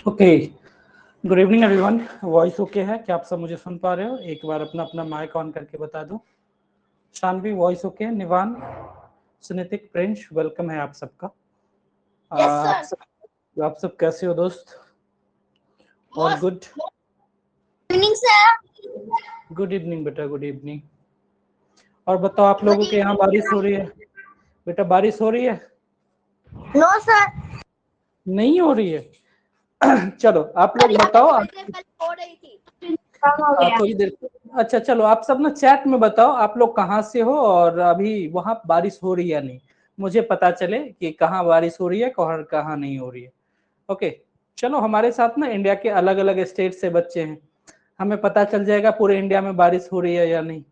Okay, good evening everyone. Voice okay है? क्या आप सब मुझे सुन पा रहे हो? एक बार अपना अपना माइक ऑन करके बता दो। शानवी वॉइस ओके है? निवान, सुनीतिक, प्रिंस, वेलकम है आप सबका। आप सब कैसे हो दोस्त? और good evening sir. Good evening बेटा, गुड इवनिंग। और बताओ, आप लोगों के यहाँ बारिश हो रही है? बेटा बारिश हो रही है? नो सर, नहीं हो रही है। चलो आप लोग बताओ। हो रही थी। थोड़ी देर। अच्छा चलो, आप सब ना चैट में बताओ आप लोग कहाँ से हो और अभी वहां बारिश हो रही है या नहीं, मुझे पता चले कि कहाँ बारिश हो रही है और कहाँ नहीं हो रही है। ओके, चलो हमारे साथ ना इंडिया के अलग अलग स्टेट से बच्चे हैं, हमें पता चल जाएगा पूरे इंडिया में बारिश हो रही है या नहीं।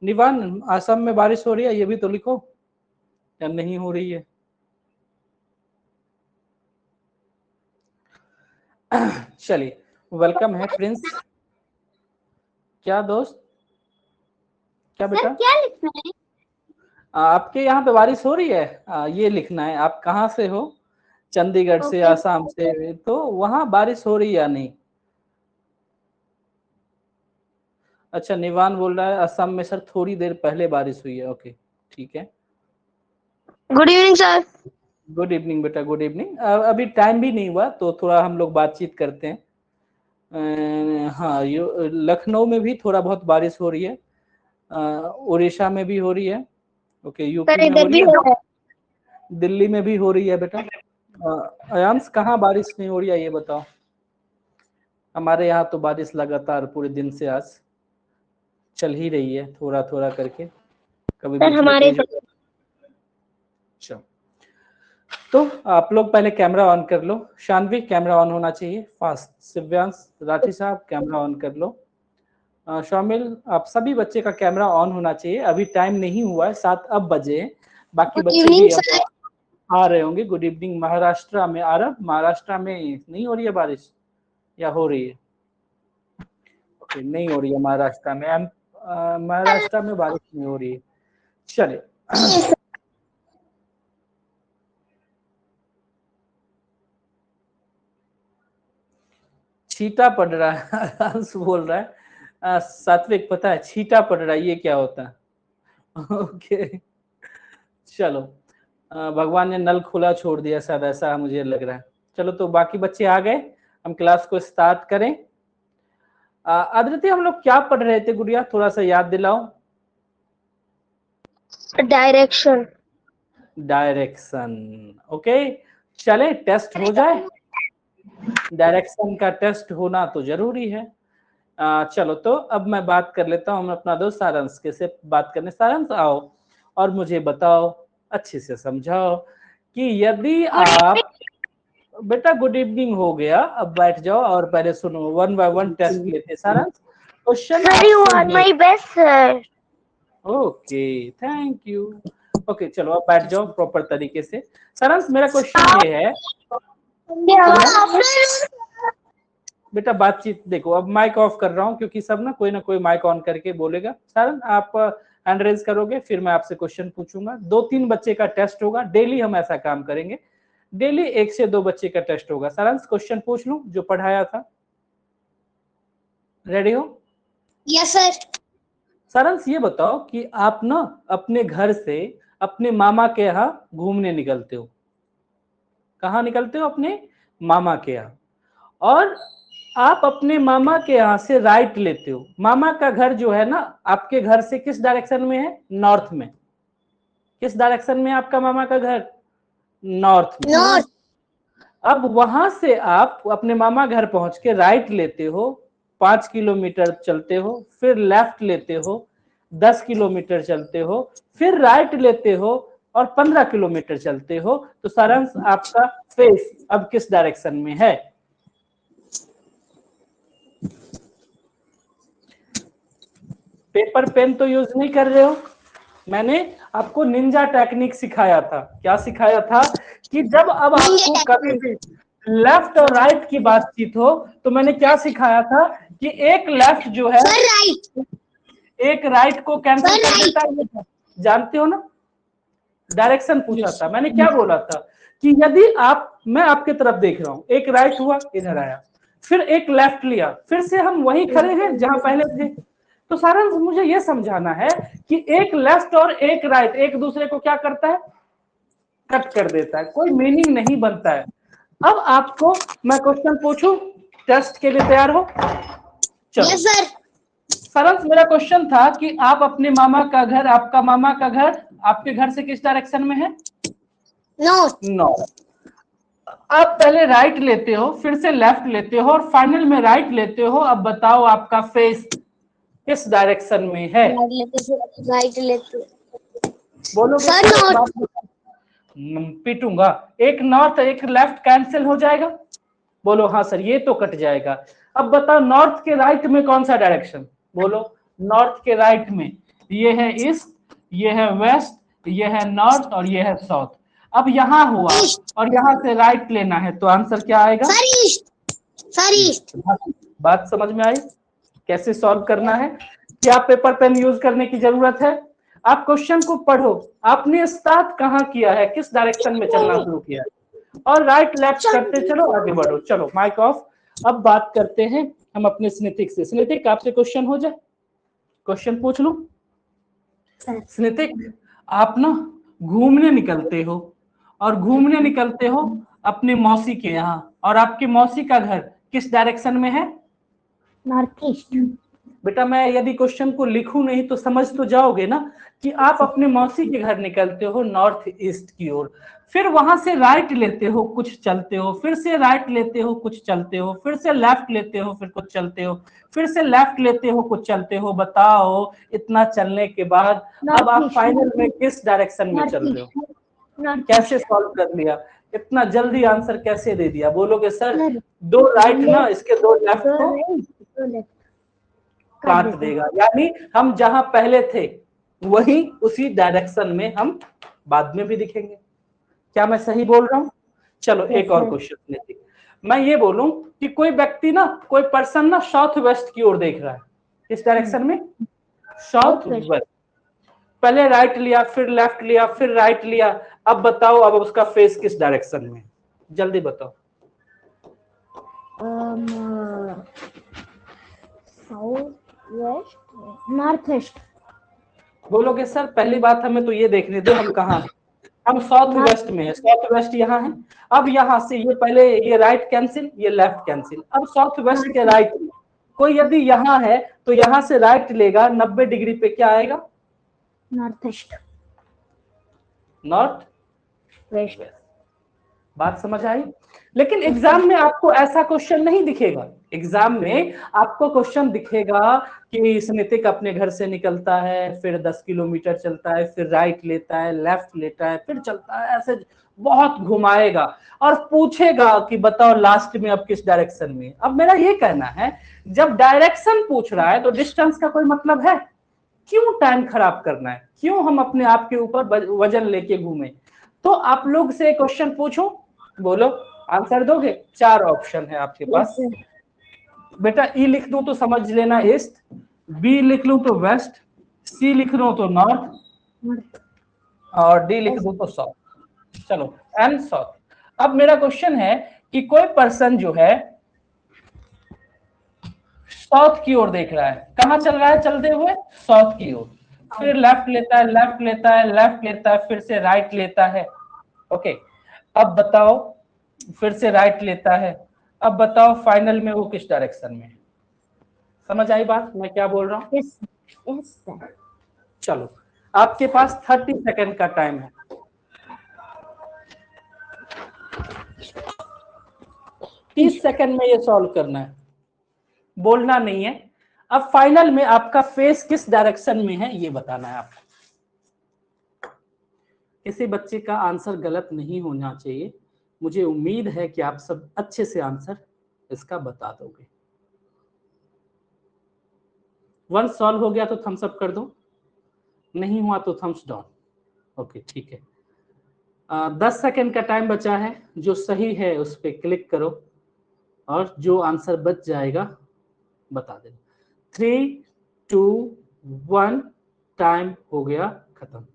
निवान, असम में बारिश हो रही है ये भी तो लिखो, या नहीं हो रही है? चलिए, वेलकम है प्रिंस। क्या दोस्त, क्या बेटा? सर क्या लिखना है? आपके यहाँ पे बारिश हो रही है? ये लिखना है। आप कहाँ से हो? चंडीगढ़ से, Okay. आसाम से, तो वहाँ बारिश हो रही है या नहीं? अच्छा, निवान बोल रहा है असम में सर थोड़ी देर पहले बारिश हुई है। ओके ठीक है। Good evening sir. Good evening बेटा, गुड इवनिंग। अभी टाइम भी नहीं हुआ तो थोड़ा हम लोग बातचीत करते हैं। हाँ, लखनऊ में भी थोड़ा बहुत बारिश हो रही है, उड़ीसा में भी हो रही है, ओके, यूपी में हो रही है, दिल्ली में भी हो रही है बेटा। अयांश, कहाँ बारिश नहीं हो रही है ये बताओ? हमारे यहाँ तो बारिश लगातार पूरे दिन से आज चल ही रही है, थोड़ा थोड़ा करके, कभी सर हमारे अच्छा, तो आप लोग पहले कैमरा ऑन कर लो। शानवी, कैमरा ऑन होना चाहिए फास्ट। शिव्यांश, राठी साहब, कैमरा ऑन कर लो। शामिल, आप सभी बच्चे का कैमरा ऑन होना चाहिए। अभी टाइम नहीं हुआ है, 7 अब बजे, बाकी गुड बच्चे इवनिंग भी सर। आ रहे होंगे। Good evening. महाराष्ट्र में, आरब, महाराष्ट्र में नहीं हो रही है बारिश या हो रही है? ओके, नहीं हो रही है महाराष्ट्र में। महाराष्ट्र में बारिश नहीं हो रही है। चलिए, छीटा पड़ रहा है। अंश बोल रहा है सात्विक, पता है छीटा पड़ रहा है ये क्या होता है? ओके चलो, भगवान ने नल खुला छोड़ दिया शायद, ऐसा मुझे लग रहा है। चलो, तो बाकी बच्चे आ गए, हम क्लास को स्टार्ट करें। आदित्य, हम लोग क्या पढ़ रहे थे गुड़िया, थोड़ा सा याद दिलाओ। डायरेक्शन। Direction, okay. चले टेस्ट हो जाए, डायरेक्शन का टेस्ट होना तो जरूरी है। चलो, तो अब मैं बात कर लेता हूँ अपना दोस्त सारांश के से बात करने। सारांश आओ और मुझे बताओ, अच्छे से समझाओ कि यदि आप, बेटा गुड इवनिंग हो गया, अब बैठ जाओ और पहले सुनो, 1 बाय 1 टेस्ट लेते। सारांश, question best sir. Okay, thank you. Okay चलो, अब बैठ जाओ प्रॉपर तरीके से। सारांश, मेरा क्वेश्चन ये है, बेटा बातचीत देखो, अब माइक ऑफ कर रहा हूँ क्योंकि सब ना कोई माइक ऑन करके बोलेगा। सारन, आप हैंड रेज करोगे, फिर मैं आपसे क्वेश्चन पूछूंगा। 2-3 बच्चे का टेस्ट होगा, डेली हम ऐसा काम करेंगे, डेली 1 से 2 बच्चे का टेस्ट होगा। सारांश, क्वेश्चन पूछ लूं जो पढ़ाया था? रेडी हो? Yes sir. सारांश, ये बताओ कि आप ना अपने घर से अपने मामा के यहाँ घूमने निकलते हो। कहाँ निकलते हो? अपने मामा के यहाँ। और आप अपने मामा के यहाँ से राइट लेते हो। मामा का घर जो है ना, आपके घर से किस डायरेक्शन में है? नॉर्थ में। किस डायरेक्शन में आपका मामा का घर? नॉर्थ में। नॉर्थ। अब वहां से आप अपने मामा घर पहुंच के राइट लेते हो, 5 किलोमीटर चलते हो, फिर लेफ्ट लेते हो, 10 किलोमीटर चलते हो, फिर राइट लेते हो और 15 किलोमीटर चलते हो। तो सारांश, आपका फेस अब किस डायरेक्शन में है? पेपर पेन तो यूज नहीं कर रहे हो? मैंने आपको निंजा टेक्निक सिखाया था। क्या सिखाया था? कि जब अब आपको कभी भी लेफ्ट और राइट की बातचीत हो तो मैंने क्या सिखाया था कि एक लेफ्ट जो है राइट, एक राइट को कैंसिल कर देता है। जानते हो ना? डायरेक्शन पूछा था मैंने, क्या बोला था कि यदि मैं आपके तरफ देख रहा हूं, एक राइट हुआ, इधर आया, फिर एक लेफ्ट लिया, फिर से हम वही खड़े हैं जहां पहले थे। तो सारांश मुझे यह समझाना है कि एक लेफ्ट और एक राइट एक दूसरे को क्या करता है, कट कर देता है, कोई मीनिंग नहीं बनता है। अब आपको मैं क्वेश्चन पूछूं, टेस्ट के लिए तैयार हो? चलो। Yes sir. सारांश मेरा क्वेश्चन था कि आप अपने मामा का घर, आपका मामा का घर आपके घर से किस डायरेक्शन में है? नॉर्थ। नॉर्थ। आप पहले राइट लेते हो, फिर से लेफ्ट लेते हो और फाइनल में राइट लेते हो। अब बताओ आपका फेस किस डायरेक्शन में है? राइट लेते बोलो सर नॉर्थ। पीटूंगा। एक नॉर्थ एक लेफ्ट कैंसिल हो जाएगा। बोलो हाँ सर, ये तो कट जाएगा। अब बताओ नॉर्थ के राइट में कौन सा डायरेक्शन? बोलो नॉर्थ के राइट में, ये है ईस्ट, ये है वेस्ट, ये है नॉर्थ और ये है साउथ। अब यहाँ हुआ और यहाँ से राइट लेना है, तो आंसर क्या आएगा? Sir east. Sir east. बात समझ में आई कैसे सॉल्व करना है? क्या पेपर पेन यूज करने की जरूरत है? आप क्वेश्चन को पढ़ो, आपने स्टार्ट कहाँ किया है, किस डायरेक्शन में चलना शुरू किया है, और राइट लेफ्ट करते चलो, आगे बढ़ो। चलो माइक ऑफ। अब बात करते हैं हम अपने स्नेतिक से। स्नेतिक आपसे क्वेश्चन हो जाए, क्वेश्चन पूछ लूं? स्नेतिक, आप ना घूमने निकलते हो और घूमने निकलते हो अपनी मौसी के यहाँ, और आपकी मौसी का घर किस डायरेक्शन में है? North east. बेटा मैं यदि क्वेश्चन को लिखूं नहीं तो समझ तो जाओगे ना कि आप अपने मौसी के घर निकलते हो नॉर्थ ईस्ट की ओर, फिर वहां से राइट लेते हो, कुछ चलते हो, फिर से राइट लेते हो, कुछ चलते हो, फिर से लेफ्ट लेते हो, फिर कुछ चलते हो, फिर से लेफ्ट लेते हो, कुछ चलते हो। बताओ इतना चलने के बाद अब आप फाइनल में किस डायरेक्शन में चल रहे हो? कैसे सॉल्व कर लिया? इतना जल्दी आंसर कैसे दे दिया? बोलोगे सर दो राइट ना, इसके दो लेफ्ट को काट देगा, यानी हम जहां पहले थे वही उसी डायरेक्शन में हम बाद में भी दिखेंगे। क्या मैं सही बोल रहा हूं? चलो एक और क्वेश्चन लेते हैं। मैं ये बोलूं कि कोई व्यक्ति ना, कोई पर्सन ना साउथ वेस्ट की ओर देख रहा है, किस डायरेक्शन में? South west. पहले राइट लिया, फिर लेफ्ट लिया, फिर राइट लिया। अब बताओ अब उसका फेस किस डायरेक्शन में? जल्दी बताओ। South west, north west. बोलोगे सर पहली बात हमें तो ये देखने दो हम कहाँ हैं। हम साउथ वेस्ट में है, साउथ वेस्ट यहाँ है। अब यहाँ से ये पहले ये राइट कैंसिल, ये लेफ्ट कैंसिल। अब साउथ वेस्ट के राइट में कोई यदि यहाँ है तो यहाँ से राइट लेगा 90 डिग्री पे, क्या आएगा? North east. North west. बात समझ आई? लेकिन एग्जाम में आपको ऐसा क्वेश्चन नहीं दिखेगा। एग्जाम में आपको क्वेश्चन दिखेगा कि स्नेतिक अपने घर से निकलता है, फिर 10 किलोमीटर चलता है, फिर राइट लेता है, लेफ्ट लेता है, फिर चलता है, ऐसे बहुत घुमाएगा और पूछेगा कि बताओ लास्ट में अब किस डायरेक्शन में। अब मेरा ये कहना है जब डायरेक्शन पूछ रहा है तो डिस्टेंस का कोई मतलब है? क्यों टाइम खराब करना है, क्यों हम अपने आप के ऊपर वजन लेके घूमे? तो आप लोग से क्वेश्चन पूछूं, बोलो आंसर दोगे? 4 ऑप्शन है आपके पास। बेटा ई लिख दूं तो समझ लेना ईस्ट, बी लिख लूं तो वेस्ट, सी लिख लूं तो नॉर्थ, और डी लिख दूं तो साउथ। चलो एंड साउथ। अब मेरा क्वेश्चन है कि कोई पर्सन जो है साउथ की ओर देख रहा है, कहां चल रहा है चलते हुए? साउथ की ओर। फिर लेफ्ट लेता है, लेफ्ट लेता है, लेफ्ट लेता है, फिर से राइट लेता है। ओके, अब बताओ फिर से राइट लेता है। अब बताओ फाइनल में वो किस डायरेक्शन में? समझ आई बात मैं क्या बोल रहा हूँ? Yes sir. चलो आपके पास 30 सेकंड का टाइम है। 30 सेकंड में ये सॉल्व करना है, बोलना नहीं है। अब फाइनल में आपका फेस किस डायरेक्शन में है ये बताना है आपको। किसी बच्चे का आंसर गलत नहीं होना चाहिए। मुझे उम्मीद है कि आप सब अच्छे से आंसर इसका बता दोगे। 1 सॉल्व हो गया तो थम्स अप कर दो, नहीं हुआ तो थम्स डाउन। ओके ठीक है। 10 सेकंड का टाइम बचा है, जो सही है उस पर क्लिक करो और जो आंसर बच जाएगा बता देना। 3, 2, 1 टाइम हो गया खत्म।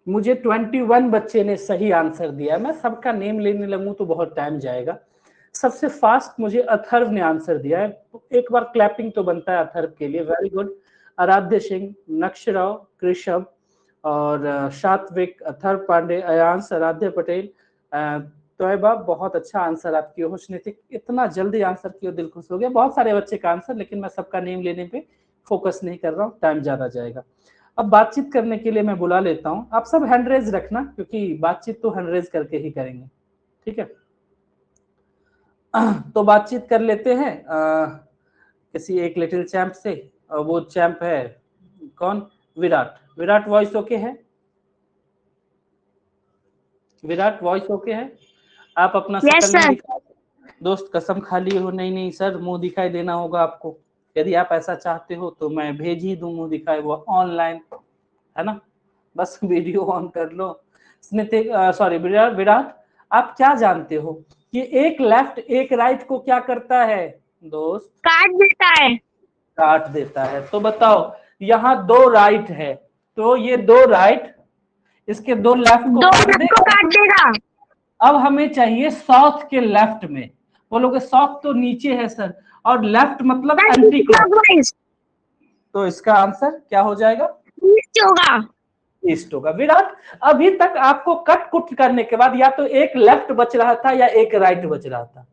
मुझे 21 बच्चे ने सही आंसर दिया। मैं सबका नेम लेने लगूं तो बहुत टाइम जाएगा। सबसे फास्ट मुझे अथर्व ने आंसर दिया है। एक बार क्लैपिंग तो बनता है अथर्व के लिए। Very good. आराध्य सिंह, नक्षराव, कृषभ और सात्विक, अथर्व पांडे, अयांश, आराध्य पटेल, तोयबा, बहुत अच्छा आंसर आपकी। हुस्नितिक, इतना जल्दी आंसर किया, दिल खुश हो गया। बहुत सारे बच्चे का आंसर, लेकिन मैं सबका नेम लेने पे फोकस नहीं कर रहा हूँ, टाइम ज्यादा जाएगा। अब बातचीत करने के लिए मैं बुला लेता हूँ। आप सब हैंड रेज रखना, क्योंकि बातचीत तो हैंड रेज करके ही करेंगे, ठीक है। तो बातचीत कर लेते हैं किसी एक लिटिल चैंप से। वो चैंप है कौन? विराट। विराट वॉइस ओके है? विराट वॉइस ओके है? आप अपना Yes, शक्ल नहीं sir. दिखा, दोस्त कसम खा लिए हो? नहीं नहीं सर, मुंह दिखाई देना होगा आपको। यदि आप ऐसा चाहते हो तो मैं भेज ही दूं मुंह दिखाए, वो ऑनलाइन है ना। बस वीडियो ऑन कर लो। सॉरी विराट, विराट आप क्या जानते हो कि एक लेफ्ट एक राइट को क्या करता है दोस्त? काट देता है। काट देता है। तो बताओ, यहाँ दो राइट है, तो ये दो राइट इसके दो लेफ्ट को दो काट लेफ्ट को काट देगा। अब हमें चाहिए साउथ के लेफ्ट में। बोलोगे साउथ तो नीचे है सर, और लेफ्ट मतलब एंटी क्लॉकवाइज। तो इसका आंसर क्या हो जाएगा? ईस्ट होगा। ईस्ट होगा। विराट, अभी तक आपको कट कुट करने के बाद या तो एक लेफ्ट बच रहा था या एक राइट बच रहा था।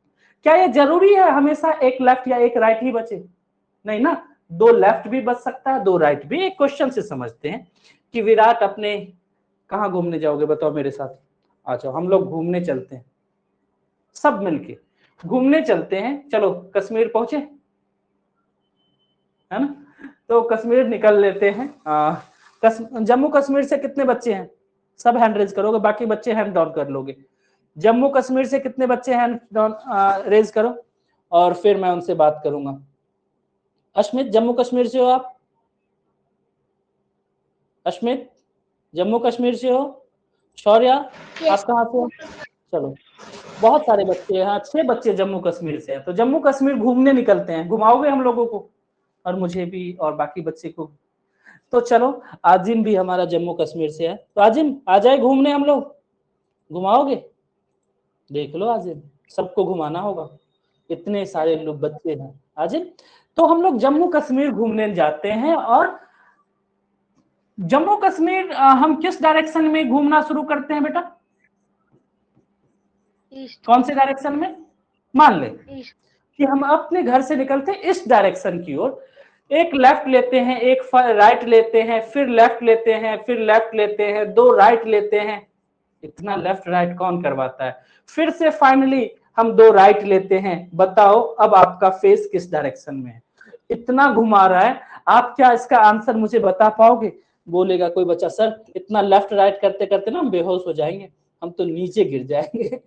क्या ये जरूरी है हमेशा एक लेफ्ट या एक राइट ही बचे? नहीं ना, दो लेफ्ट भी बच सकता है, दो राइट भी। एक क्वेश्चन से समझते हैं कि विराट अपने कहाँ घूमने जाओगे, बताओ मेरे साथ। अच्छा, हम लोग घूमने चलते हैं, सब मिलके घूमने चलते हैं। चलो कश्मीर पहुंचे, है ना। तो कश्मीर निकल लेते हैं। जम्मू कश्मीर से कितने बच्चे हैं? सब हैंड रेज करोगे, बाकी बच्चे हैंड डाउन कर लोगे। जम्मू कश्मीर से कितने बच्चे हैंड डाउन रेज करो, और फिर मैं उनसे बात करूंगा। अश्मित, जम्मू कश्मीर से हो आप? अश्मित, जम्मू कश्मीर से हो? शौर्य, आप कहाँ से हो? चलो, बहुत सारे बच्चे हैं। हाँ, 6 बच्चे जम्मू कश्मीर से हैं। तो जम्मू कश्मीर घूमने निकलते हैं, घुमाओगे हम लोगों को और मुझे भी और बाकी बच्चे को। तो चलो, आजिम भी हमारा जम्मू कश्मीर से है, तो आजिम आ जाए घूमने, हम लोग घुमाओगे? देख लो आजिम, सबको घुमाना होगा, इतने सारे लोग बच्चे हैं आजिम। तो हम लोग जम्मू कश्मीर घूमने जाते हैं, और जम्मू कश्मीर हम किस डायरेक्शन में घूमना शुरू करते हैं बेटा? कौन से डायरेक्शन में? मान ले कि हम अपने घर से निकलते हैं इस डायरेक्शन की ओर। एक लेफ्ट लेते हैं, एक राइट लेते हैं, फिर लेफ्ट लेते हैं, फिर लेफ्ट लेते हैं, दो राइट लेते हैं। इतना लेफ्ट राइट कौन करवाता है? फिर से फाइनली हम दो राइट लेते हैं। बताओ अब आपका फेस किस डायरेक्शन में है? इतना घुमा रहा है। आप क्या इसका आंसर मुझे बता पाओगे? बोलेगा कोई बच्चा, सर इतना लेफ्ट राइट करते करते ना हम बेहोश हो जाएंगे, हम तो नीचे गिर जाएंगे।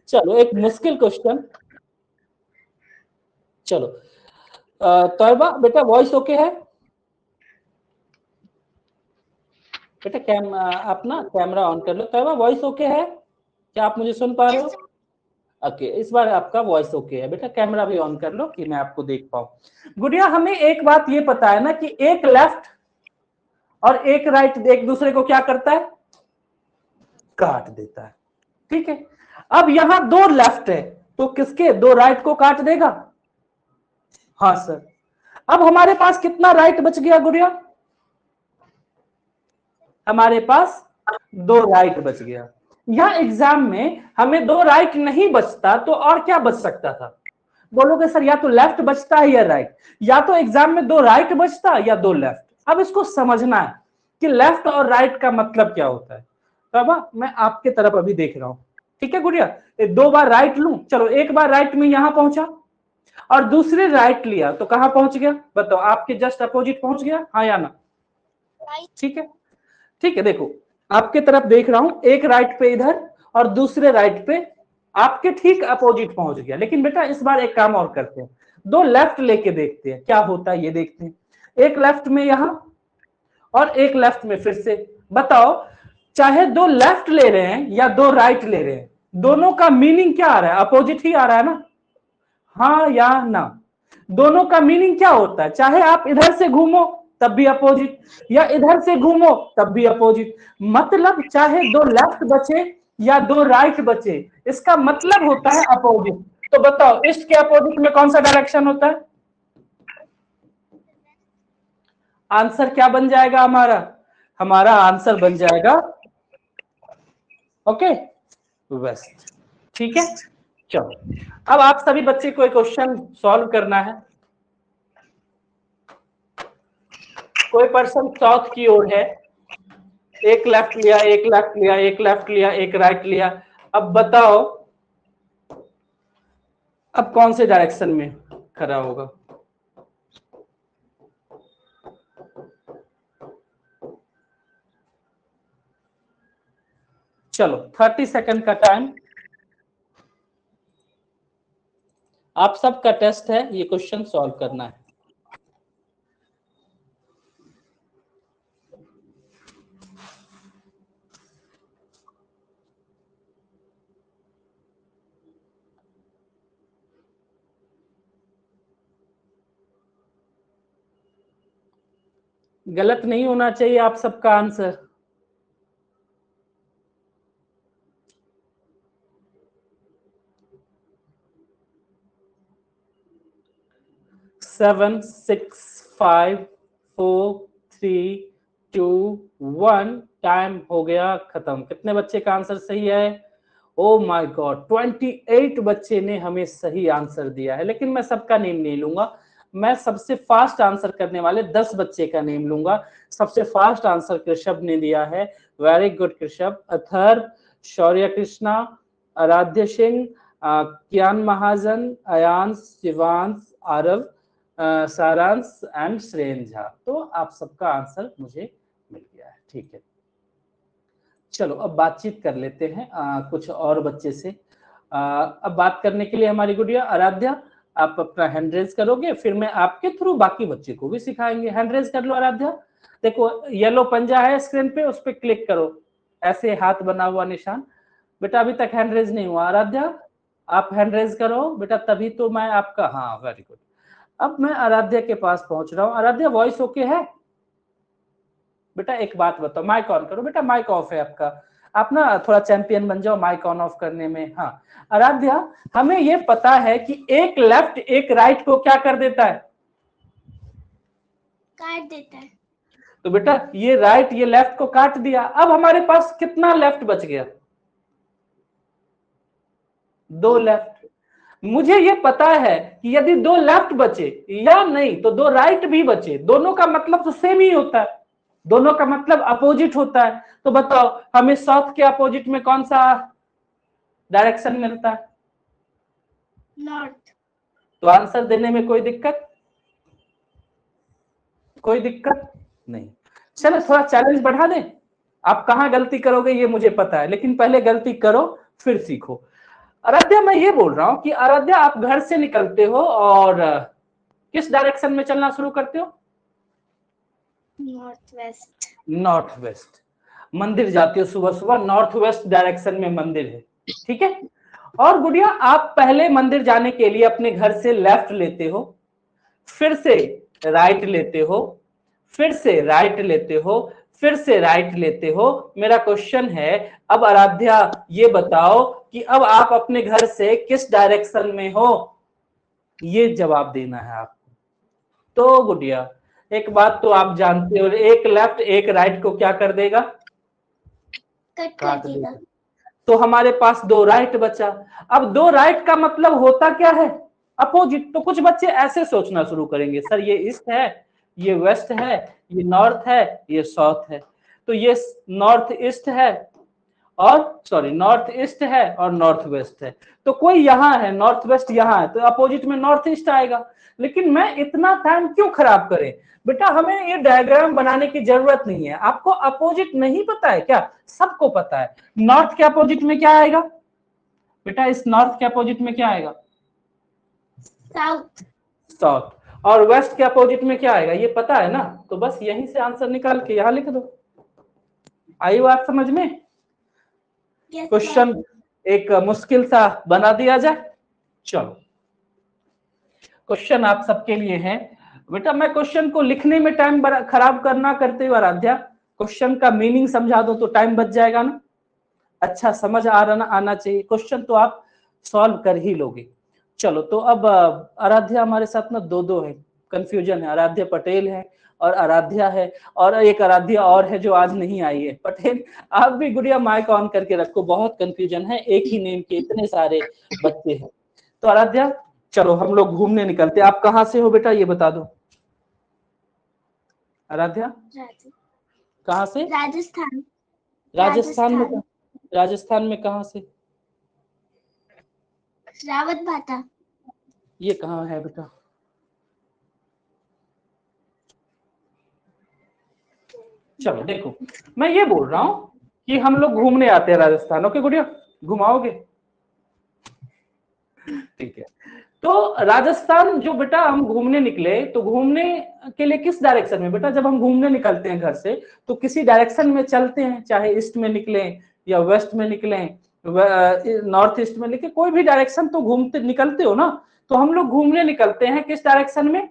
चलो, एक मुश्किल क्वेश्चन। चलो तोयबा बेटा, वॉइस ओके है बेटा? अपना कैमरा ऑन कर लो। तोयबा, वॉइस ओके है? क्या आप मुझे सुन पा रहे हो? ओके, इस बार आपका वॉइस ओके है बेटा। कैमरा भी ऑन कर लो कि मैं आपको देख पाऊं। गुड़िया, हमें एक बात ये पता है ना कि एक लेफ्ट और एक राइट एक दूसरे को क्या करता है? काट देता है, ठीक है। अब यहां दो लेफ्ट है, तो किसके दो राइट को काट देगा? हाँ सर। अब हमारे पास कितना राइट बच गया गुड़िया? हमारे पास दो राइट बच गया। यहां एग्जाम में हमें दो राइट नहीं बचता तो और क्या बच सकता था? बोलोगे सर या तो लेफ्ट बचता है या राइट। या तो एग्जाम में दो राइट बचता या दो लेफ्ट। अब इसको समझना है कि लेफ्ट और राइट का मतलब क्या होता है। तो मैं आपके तरफ अभी देख रहा हूं, ठीक है गुड़िया। दो बार राइट लूं, चलो एक बार राइट में यहां पहुंचा और दूसरे राइट लिया तो कहां पहुंच गया? बताओ, आपके जस्ट अपोजिट पहुंच गया, हाँ या ना? ठीक है, ठीक है। देखो, आपके तरफ देख रहा हूं, एक राइट पे इधर और दूसरे राइट पे आपके ठीक अपोजिट पहुंच गया। लेकिन बेटा इस बार एक काम और करते हैं, दो लेफ्ट लेके देखते हैं क्या होता है, ये देखते हैं। एक लेफ्ट में यहां और एक लेफ्ट में फिर से। बताओ, चाहे दो लेफ्ट ले रहे हैं या दो राइट ले रहे हैं, दोनों का मीनिंग क्या आ रहा है? अपोजिट ही आ रहा है ना, हाँ या ना? दोनों का मीनिंग क्या होता है? चाहे आप इधर से घूमो तब भी अपोजिट, या इधर से घूमो तब भी अपोजिट। मतलब चाहे दो लेफ्ट बचे या दो राइट बचे, इसका मतलब होता है अपोजिट। तो बताओ ईस्ट के अपोजिट में कौन सा डायरेक्शन होता है? आंसर क्या बन जाएगा हमारा? हमारा आंसर बन जाएगा ओके वेस्ट। ठीक है, चलो अब आप सभी बच्चे को एक क्वेश्चन सॉल्व करना है। कोई पर्सन साउथ की ओर है, एक लेफ्ट लिया, एक लेफ्ट लिया, एक लेफ्ट लिया, एक राइट लिया। अब बताओ अब कौन से डायरेक्शन में खड़ा होगा? चलो 30 सेकंड का टाइम, आप सबका टेस्ट है, ये क्वेश्चन सॉल्व करना है। गलत नहीं होना चाहिए आप सबका आंसर। सेवन, 6, 5, 4, 3, 2, 1, टाइम हो गया खत्म। कितने बच्चे का आंसर सही है? ओ माय गॉड, 28 बच्चे ने हमें सही आंसर दिया है। लेकिन मैं सबका नेम नहीं लूंगा, मैं सबसे फास्ट आंसर करने वाले 10 बच्चे का नेम लूंगा। सबसे फास्ट आंसर कृषभ ने दिया है, वेरी गुड कृषभ। अथर्व, शौर्य कृष्णा, आराध्य सिंह, कियान महाजन, अयांश, शिवांश, आरव, सारांश एंड श्रेयन झा। तो आप सबका आंसर मुझे मिल गया है। ठीक है, चलो अब बातचीत कर लेते हैं कुछ और बच्चे से। अब बात करने के लिए हमारी गुड़िया आराध्या, आप अपना हैंड रेज करोगे, फिर मैं आपके थ्रू बाकी बच्चे को भी सिखाएंगे। हैंड रेज कर लो आराध्या। देखो येलो पंजा है स्क्रीन पे, उस पर क्लिक करो, ऐसे हाथ बना हुआ निशान। बेटा अभी तक हैंड रेज नहीं हुआ आराध्या, आप हैंड रेज करो बेटा, तभी तो मैं आपका, हाँ वेरी गुड। अब मैं आराध्या के पास पहुंच रहा हूँ। आराध्या वॉइस ओके है? बेटा एक बात बताओ, माइक ऑन करो बेटा, माइक ऑफ है आपका, आप ना थोड़ा चैंपियन बन जाओ माइक ऑन ऑफ करने में। हाँ आराध्या, हमें ये पता है कि एक लेफ्ट एक राइट को क्या कर देता है? काट देता है। तो बेटा ये राइट ये लेफ्ट को काट दिया। अब हमारे पास कितना लेफ्ट बच गया? 2 लेफ्ट। मुझे ये पता है कि यदि 2 लेफ्ट बचे या नहीं तो 2 राइट भी बचे, दोनों का मतलब तो सेम ही होता है, दोनों का मतलब अपोजिट होता है। तो बताओ हमें साउथ के अपोजिट में कौन सा डायरेक्शन मिलता है? नॉर्थ। तो आंसर देने में कोई दिक्कत? कोई दिक्कत नहीं। चलो थोड़ा चैलेंज बढ़ा दें, आप कहां गलती करोगे ये मुझे पता है, लेकिन पहले गलती करो फिर सीखो। आराध्या मैं ये बोल रहा हूं कि आराध्या आप घर से निकलते हो और किस डायरेक्शन में चलना शुरू करते हो? North west. North west. मंदिर जाते हो सुबह सुबह, नॉर्थ वेस्ट डायरेक्शन में मंदिर है, ठीक है। और गुड़िया आप पहले मंदिर जाने के लिए अपने घर से लेफ्ट लेते हो, फिर से राइट लेते हो, फिर से राइट लेते हो, फिर से राइट लेते हो। मेरा क्वेश्चन है अब आराध्या ये बताओ कि अब आप अपने घर से किस डायरेक्शन में हो, ये जवाब देना है आपको। तो गुड़िया एक बात तो आप जानते हो, एक लेफ्ट एक राइट को क्या कर देगा? कट कर काट देगा। देगा। तो हमारे पास 2 राइट बचा। अब 2 राइट का मतलब होता क्या है? अपोजिट। तो कुछ बच्चे ऐसे सोचना शुरू करेंगे, सर ये ईस्ट है, ये वेस्ट है, ये नॉर्थ है, ये साउथ है। तो ये नॉर्थ ईस्ट है और सॉरी नॉर्थ ईस्ट है और नॉर्थ वेस्ट है। तो कोई यहाँ है नॉर्थ वेस्ट यहाँ है, तो अपोजिट में नॉर्थ ईस्ट आएगा। लेकिन मैं इतना टाइम क्यों खराब करें? बेटा हमें ये डायग्राम बनाने की जरूरत नहीं है। आपको अपोजिट नहीं पता है क्या? सबको पता है। नॉर्थ के अपोजिट में क्या आएगा बेटा? इस नॉर्थ के अपोजिट में क्या आएगा? साउथ। साउथ। और वेस्ट के अपोजिट में क्या आएगा ये पता है ना? तो बस यहीं से आंसर निकाल के यहां लिख दो। आई बात समझ में? क्वेश्चन एक मुश्किल सा बना दिया जाए। चलो क्वेश्चन आप सबके लिए है, बेटा मैं क्वेश्चन को लिखने में टाइम खराब करना करते हुए आराध्या, क्वेश्चन का मीनिंग समझा दो तो टाइम बच जाएगा ना। अच्छा समझ आना चाहिए, क्वेश्चन तो आप सॉल्व कर ही लोगे। चलो तो अब आराध्या हमारे साथ ना दो है, कंफ्यूजन है, आराध्या पटेल है और आराध्या है, और एक आराध्या और है जो आज नहीं आई है। पटेल आप भी गुड़िया माइक ऑन करके रखो, बहुत कंफ्यूजन है, एक ही नेम के इतने सारे बच्चे हैं। तो आराध्या चलो हम लोग घूमने निकलते। आप कहाँ से हो बेटा ये बता दो आराध्या? कहाँ से? राजस्थान। राजस्थान में कहाँ से? रावत भाटा। ये कहाँ है बेटा? चलो देखो मैं ये बोल रहा हूँ कि हम लोग घूमने आते हैं राजस्थान। ओके गुड़िया घुमाओगे? ठीक है। तो राजस्थान जो बेटा हम घूमने निकले, तो घूमने के लिए किस डायरेक्शन में बेटा? जब हम घूमने निकलते हैं घर से तो किसी डायरेक्शन में चलते हैं, चाहे ईस्ट में निकले या वेस्ट में निकले, नॉर्थ ईस्ट में निकले, कोई भी डायरेक्शन तो घूमते निकलते हो ना। तो हम लोग घूमने निकलते हैं किस डायरेक्शन में?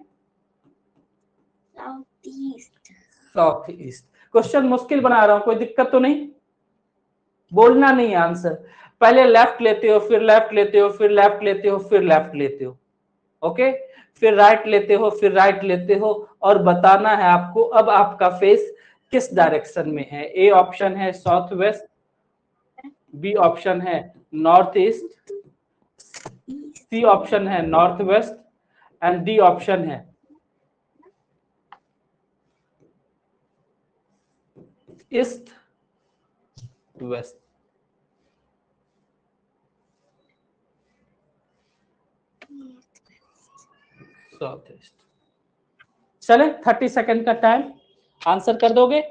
South east. क्वेश्चन मुश्किल बना रहा हूं, कोई दिक्कत तो नहीं? बोलना नहीं है आंसर, पहले लेफ्ट लेते हो, फिर लेफ्ट लेते हो, फिर लेफ्ट लेते हो, फिर लेफ्ट लेते हो। ओके, फिर राइट लेते हो, फिर राइट लेते हो, और बताना है आपको अब आपका फेस किस डायरेक्शन में है। ए ऑप्शन है साउथ वेस्ट, बी ऑप्शन है नॉर्थ ईस्ट, सी ऑप्शन है north west, and D option है ईस्ट वेस्ट। South east. चले 30 सेकंड का टाइम, आंसर कर दोगे?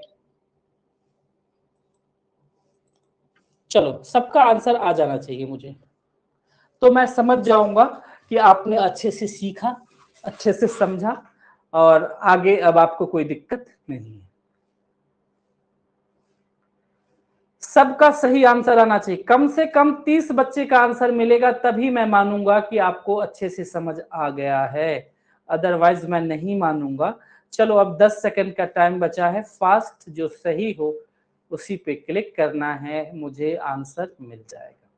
चलो सबका आंसर आ जाना चाहिए मुझे, तो मैं समझ जाऊंगा कि आपने अच्छे से सीखा, अच्छे से समझा, और आगे अब आपको कोई दिक्कत नहीं है। सबका सही आंसर आना चाहिए, कम से कम 30 बच्चे का आंसर मिलेगा तभी मैं मानूंगा कि आपको अच्छे से समझ आ गया है, अदरवाइज मैं नहीं मानूंगा। चलो अब 10 सेकंड का टाइम बचा है, फास्ट जो सही हो उसी पे क्लिक करना है, मुझे आंसर मिल जाएगा।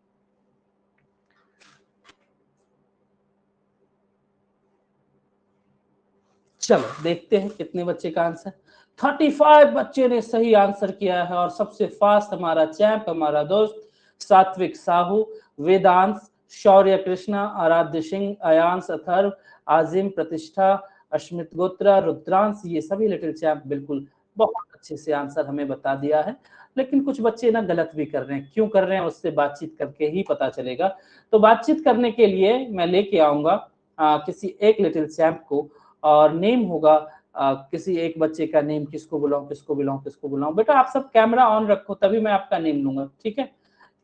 चलो देखते हैं कितने बच्चे का आंसर। 35 बच्चे ने सही आंसर किया है, और सबसे फास्ट हमारा चैंप, हमारा दोस्त सात्विक साहू, वेदांश, शौर्य कृष्णा, आराध्य सिंह, अयांश, अथर्व, आजिम, प्रतिष्ठा, अश्मित गोत्रा, रुद्रांश, ये सभी लिटिल चैंप बिल्कुल बहुत अच्छे से आंसर हमें बता दिया है। लेकिन कुछ बच्चे ना गलत भी कर रहे हैं, क्यों कर रहे हैं उससे बातचीत करके ही पता चलेगा। तो बातचीत करने के लिए मैं लेके आऊंगा किसी एक लिटिल चैंप को, और नेम होगा किसी एक बच्चे का नेम, किसको बुलाऊं किसको बुलाऊं किसको बुलाऊं। बेटा आप सब कैमरा ऑन रखो तभी मैं आपका नेम लूंगा, ठीक है?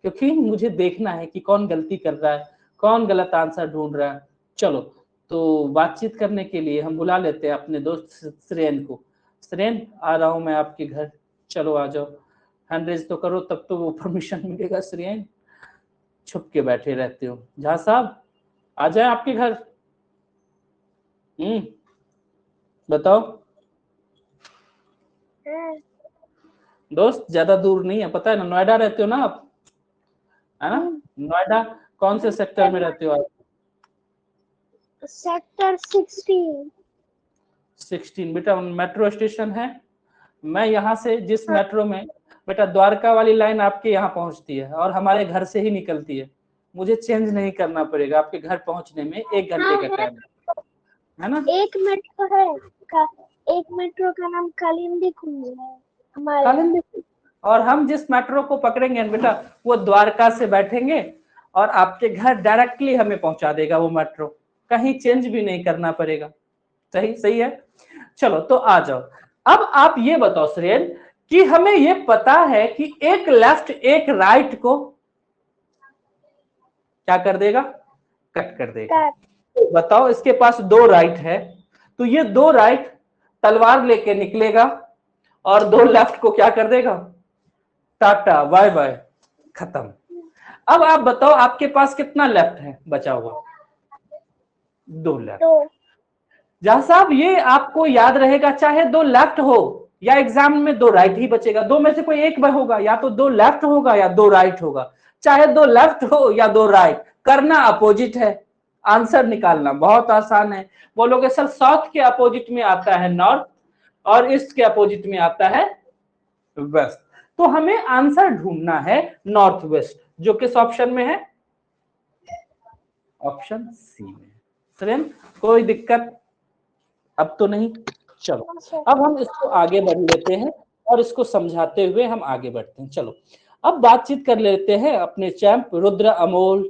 क्योंकि मुझे देखना है कि कौन गलती कर रहा है, कौन गलत आंसर ढूंढ रहा है। चलो तो बातचीत करने के लिए हम बुला लेते हैं अपने दोस्त श्रेयन को। श्रेयन आ रहा हूं मैं आपके घर, चलो आ जाओ, हैंड रेज तो करो तब तो वो परमिशन मिलेगा। श्रेयन छुप के बैठे रहते हो, झा साहब आ जाए आपके घर। बताओ दोस्त, ज्यादा दूर नहीं है, पता है ना, नोएडा रहते हो ना आप, है ना? नोएडा कौन से सेक्टर में रहते हो आप? सेक्टर 16। बेटा मेट्रो स्टेशन है, मैं यहाँ से जिस मेट्रो में, बेटा द्वारका वाली लाइन आपके यहाँ पहुंचती है और हमारे घर से ही निकलती है, मुझे चेंज नहीं करना पड़ेगा, आपके घर पहुंचने में 1 घंटे का टाइम है ना? एक मेट्रो है एक मेट्रो का नाम कालिंदी कुंज है हमारे। और हम जिस मेट्रो को पकड़ेंगे बेटा वो द्वारका से बैठेंगे और आपके घर डायरेक्टली हमें पहुंचा देगा वो मेट्रो, कहीं चेंज भी नहीं करना पड़ेगा। सही सही है। चलो तो आ जाओ, अब आप ये बताओ श्रेयन कि हमें ये पता है कि एक लेफ्ट एक राइट को क्या कर देगा? कट कर देगा। बताओ इसके पास 2 राइट है, तो ये 2 राइट तलवार लेके निकलेगा और 2 लेफ्ट को क्या कर देगा? टाटा बाय बाय, खत्म। अब आप बताओ आपके पास कितना लेफ्ट है बचा हुआ? 2 लेफ्ट। जहां साहब ये आपको याद रहेगा, चाहे दो लेफ्ट हो या एग्जाम में दो राइट ही बचेगा, दो में से कोई एक होगा, या तो दो लेफ्ट होगा या दो राइट होगा। चाहे दो लेफ्ट हो या दो राइट, करना अपोजिट है, आंसर निकालना बहुत आसान है। बोलोगे सर साउथ के अपोजिट में आता है नॉर्थ और ईस्ट के अपोजिट में आता है वेस्ट, तो हमें आंसर ढूंढना है नॉर्थ वेस्ट, जो किस ऑप्शन में है, ऑप्शन सी में। फ्रेंड कोई दिक्कत अब तो नहीं? चलो अब हम इसको आगे बढ़ लेते हैं और इसको समझाते हुए हम आगे बढ़ते हैं। चलो अब बातचीत कर लेते हैं अपने चैंप रुद्र अमोल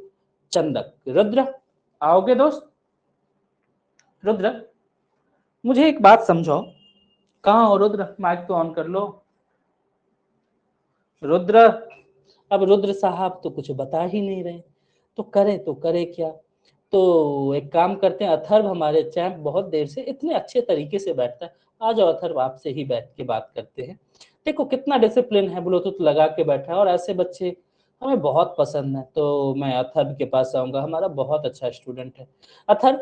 चंदक। रुद्र आओगे दोस्त? रुद्र मुझे एक बात समझाओ, कहाँ हो रुद्र? माइक तो ऑन कर लो रुद्र। अब रुद्र साहब तो कुछ बता ही नहीं रहे, तो करे क्या? तो एक काम करते हैं, अथर्व हमारे चैंप बहुत देर से इतने अच्छे तरीके से बैठता है, आ जाओ अथर्व आपसे ही बैठ के बात करते हैं। देखो कितना डिसिप्लिन है, ब्लूटूथ लगा के बैठा है और ऐसे बच्चे हमें बहुत पसंद है। तो मैं अथर्व के पास आऊंगा, हमारा बहुत अच्छा स्टूडेंट है। अथर्व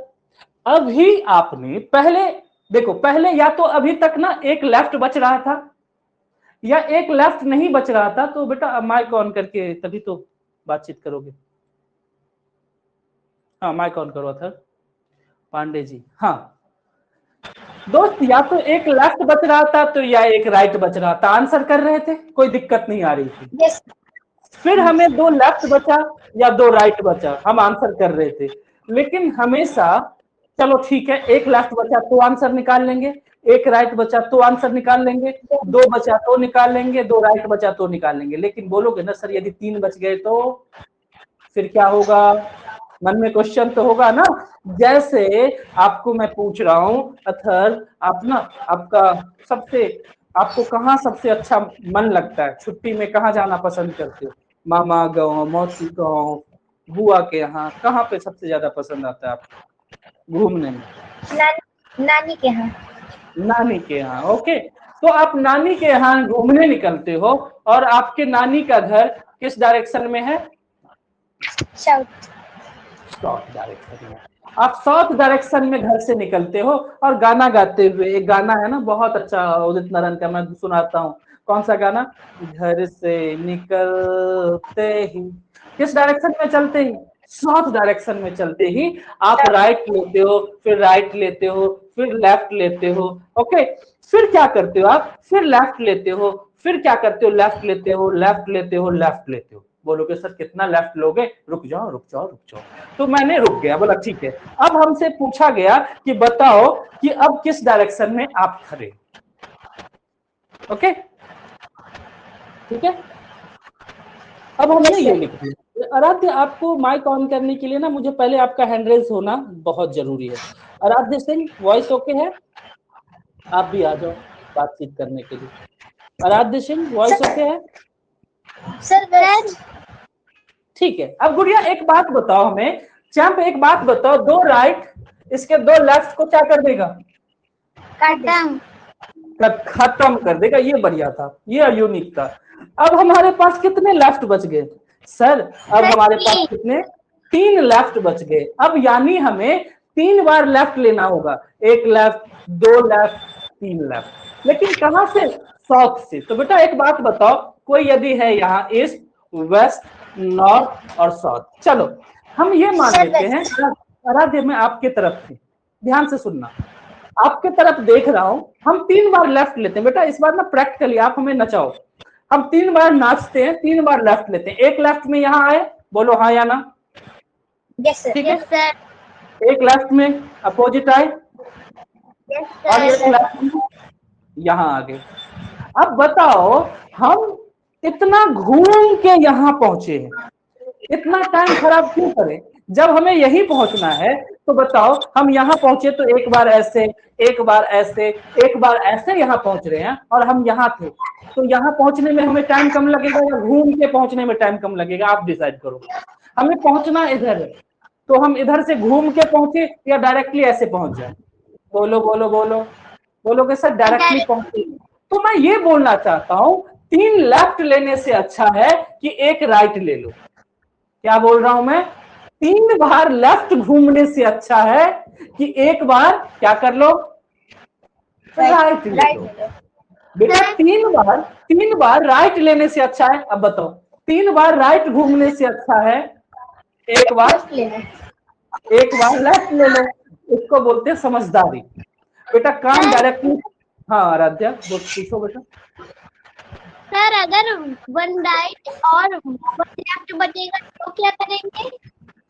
अभी आपने पहले देखो, पहले या तो अभी तक ना एक लेफ्ट बच रहा था या एक लेफ्ट नहीं बच रहा था, तो बेटा माइक ऑन करके तभी तो बातचीत करोगे। हाँ माइक ऑन करो अथर्व। पांडे जी हाँ दोस्त, या तो एक लेफ्ट बच रहा था तो या एक राइट बच रहा था, आंसर कर रहे थे, कोई दिक्कत नहीं आ रही थी। yes. फिर हमें दो लेफ्ट बचा या दो राइट बचा, हम आंसर कर रहे थे। लेकिन हमेशा चलो ठीक है, एक लेफ्ट बचा तो आंसर निकाल लेंगे, एक राइट बचा तो आंसर निकाल लेंगे, दो बचा तो निकाल लेंगे, दो राइट बचा तो निकाल लेंगे। लेकिन बोलोगे ना सर यदि तीन बच गए तो फिर क्या होगा? मन में क्वेश्चन तो होगा ना। जैसे आपको मैं पूछ रहा हूं अथर्व, आप ना आपका सबसे आपको कहाँ सबसे अच्छा मन लगता है, छुट्टी में कहाँ जाना पसंद करते हो? मामा गाँव, मौसी गाँव, बुआ के यहाँ, कहाँ पे सबसे ज्यादा पसंद आता है आपको घूमने में? नानी के यहाँ। नानी के यहाँ, ओके। तो आप नानी के यहाँ घूमने निकलते हो और आपके नानी का घर किस डायरेक्शन में है? साउथ डायरेक्शन में। आप साउथ डायरेक्शन में घर से निकलते हो और गाना गाते हुए, एक गाना है ना बहुत अच्छा उदित नारायण का, मैं सुनाता हूँ। कौन सा गाना? घर से निकलते ही, किस डायरेक्शन में चलते ही? साउथ डायरेक्शन में चलते ही आप राइट लेते हो, फिर राइट लेते हो, फिर लेफ्ट लेते हो, ओके। फिर क्या करते हो आप? फिर लेफ्ट लेते हो, फिर क्या करते हो? लेफ्ट लेते हो, लेफ्ट लेते हो, लेफ्ट लेते हो। बोलोगे सर कितना लेफ्ट लोगे? रुक जाओ रुक जाओ रुक जाओ। तो मैंने रुक गया, बोला ठीक है। अब हमसे पूछा गया कि बताओ कि अब किस डायरेक्शन में आप खड़े, ओके ठीक है। अब हमने ये लिख दिया। आराध्य आपको माइक ऑन करने के लिए ना मुझे पहले आपका हैंड रेज होना बहुत जरूरी है। आराध्य सिंह वॉइस ओके है? आप भी आ जाओ बातचीत करने के लिए। आराध्य सिंह वॉइस ओके है? सर ठीक है। अब गुड़िया एक बात बताओ हमें, चैंप एक बात बताओ, दो राइट इसके दो लेफ्ट को क्या कर देगा? खत्म कर देगा। ये बढ़िया था, ये यूनिक था। अब हमारे पास कितने लेफ्ट बच गए सर? अब हमारे पास कितने? तीन लेफ्ट बच गए। अब यानी हमें 3 बार लेफ्ट लेना होगा, एक लेफ्ट, दो लेफ्ट, 3 लेफ्ट। लेकिन कहां से? साउथ से। तो बेटा एक बात बताओ, कोई यदि है यहाँ ईस्ट, वेस्ट, नॉर्थ और साउथ, चलो हम ये मान लेते हैं। आराध्य मैं आपके तरफ थी, ध्यान से सुनना, आपके तरफ देख रहा हूं। हम 3 बार लेफ्ट लेते हैं बेटा, इस बार ना प्रैक्टिकली आप हमें नचाओ। हम 3 बार नाचते हैं, 3 बार लेफ्ट लेते हैं। एक लेफ्ट में यहाँ आए, बोलो हाँ या ना? Yes sir. ठीक है, एक लेफ्ट में अपोजिट आए और एक लेफ्ट में यहाँ आ गए। अब बताओ हम इतना घूम के यहाँ पहुंचे हैं, इतना टाइम खराब क्यों करें? जब हमें यही पहुंचना है तो बताओ हम यहाँ पहुंचे तो एक बार ऐसे, एक बार ऐसे, एक बार ऐसे यहाँ पहुंच रहे हैं और हम यहाँ थे। तो यहाँ पहुंचने में हमें टाइम कम लगेगा या घूम के पहुंचने में टाइम कम लगेगा? आप डिसाइड करो। हमें पहुंचना इधर है तो हम इधर से घूम के पहुंचे या डायरेक्टली ऐसे पहुंच जाए? बोलो बोलो बोलो। बोलोगे सर डायरेक्टली पहुंचे। तो मैं ये बोलना चाहता हूं 3 लेफ्ट लेने से अच्छा है कि एक राइट ले लो। क्या बोल रहा हूं मैं? 3 बार लेफ्ट घूमने से अच्छा है कि एक बार क्या कर लो, राइट ले लो। बेटा 3 बार राइट लेने से अच्छा है, अब बताओ 3 बार राइट घूमने से अच्छा है एक बार लेफ्ट ले लो। इसको बोलते हैं समझदारी। बेटा काम डायरेक्टली, हाँ आराध्या पूछो बेटा। सर अगर 1 राइट और 1 लेफ्ट बचेगा तो क्या करेंगे?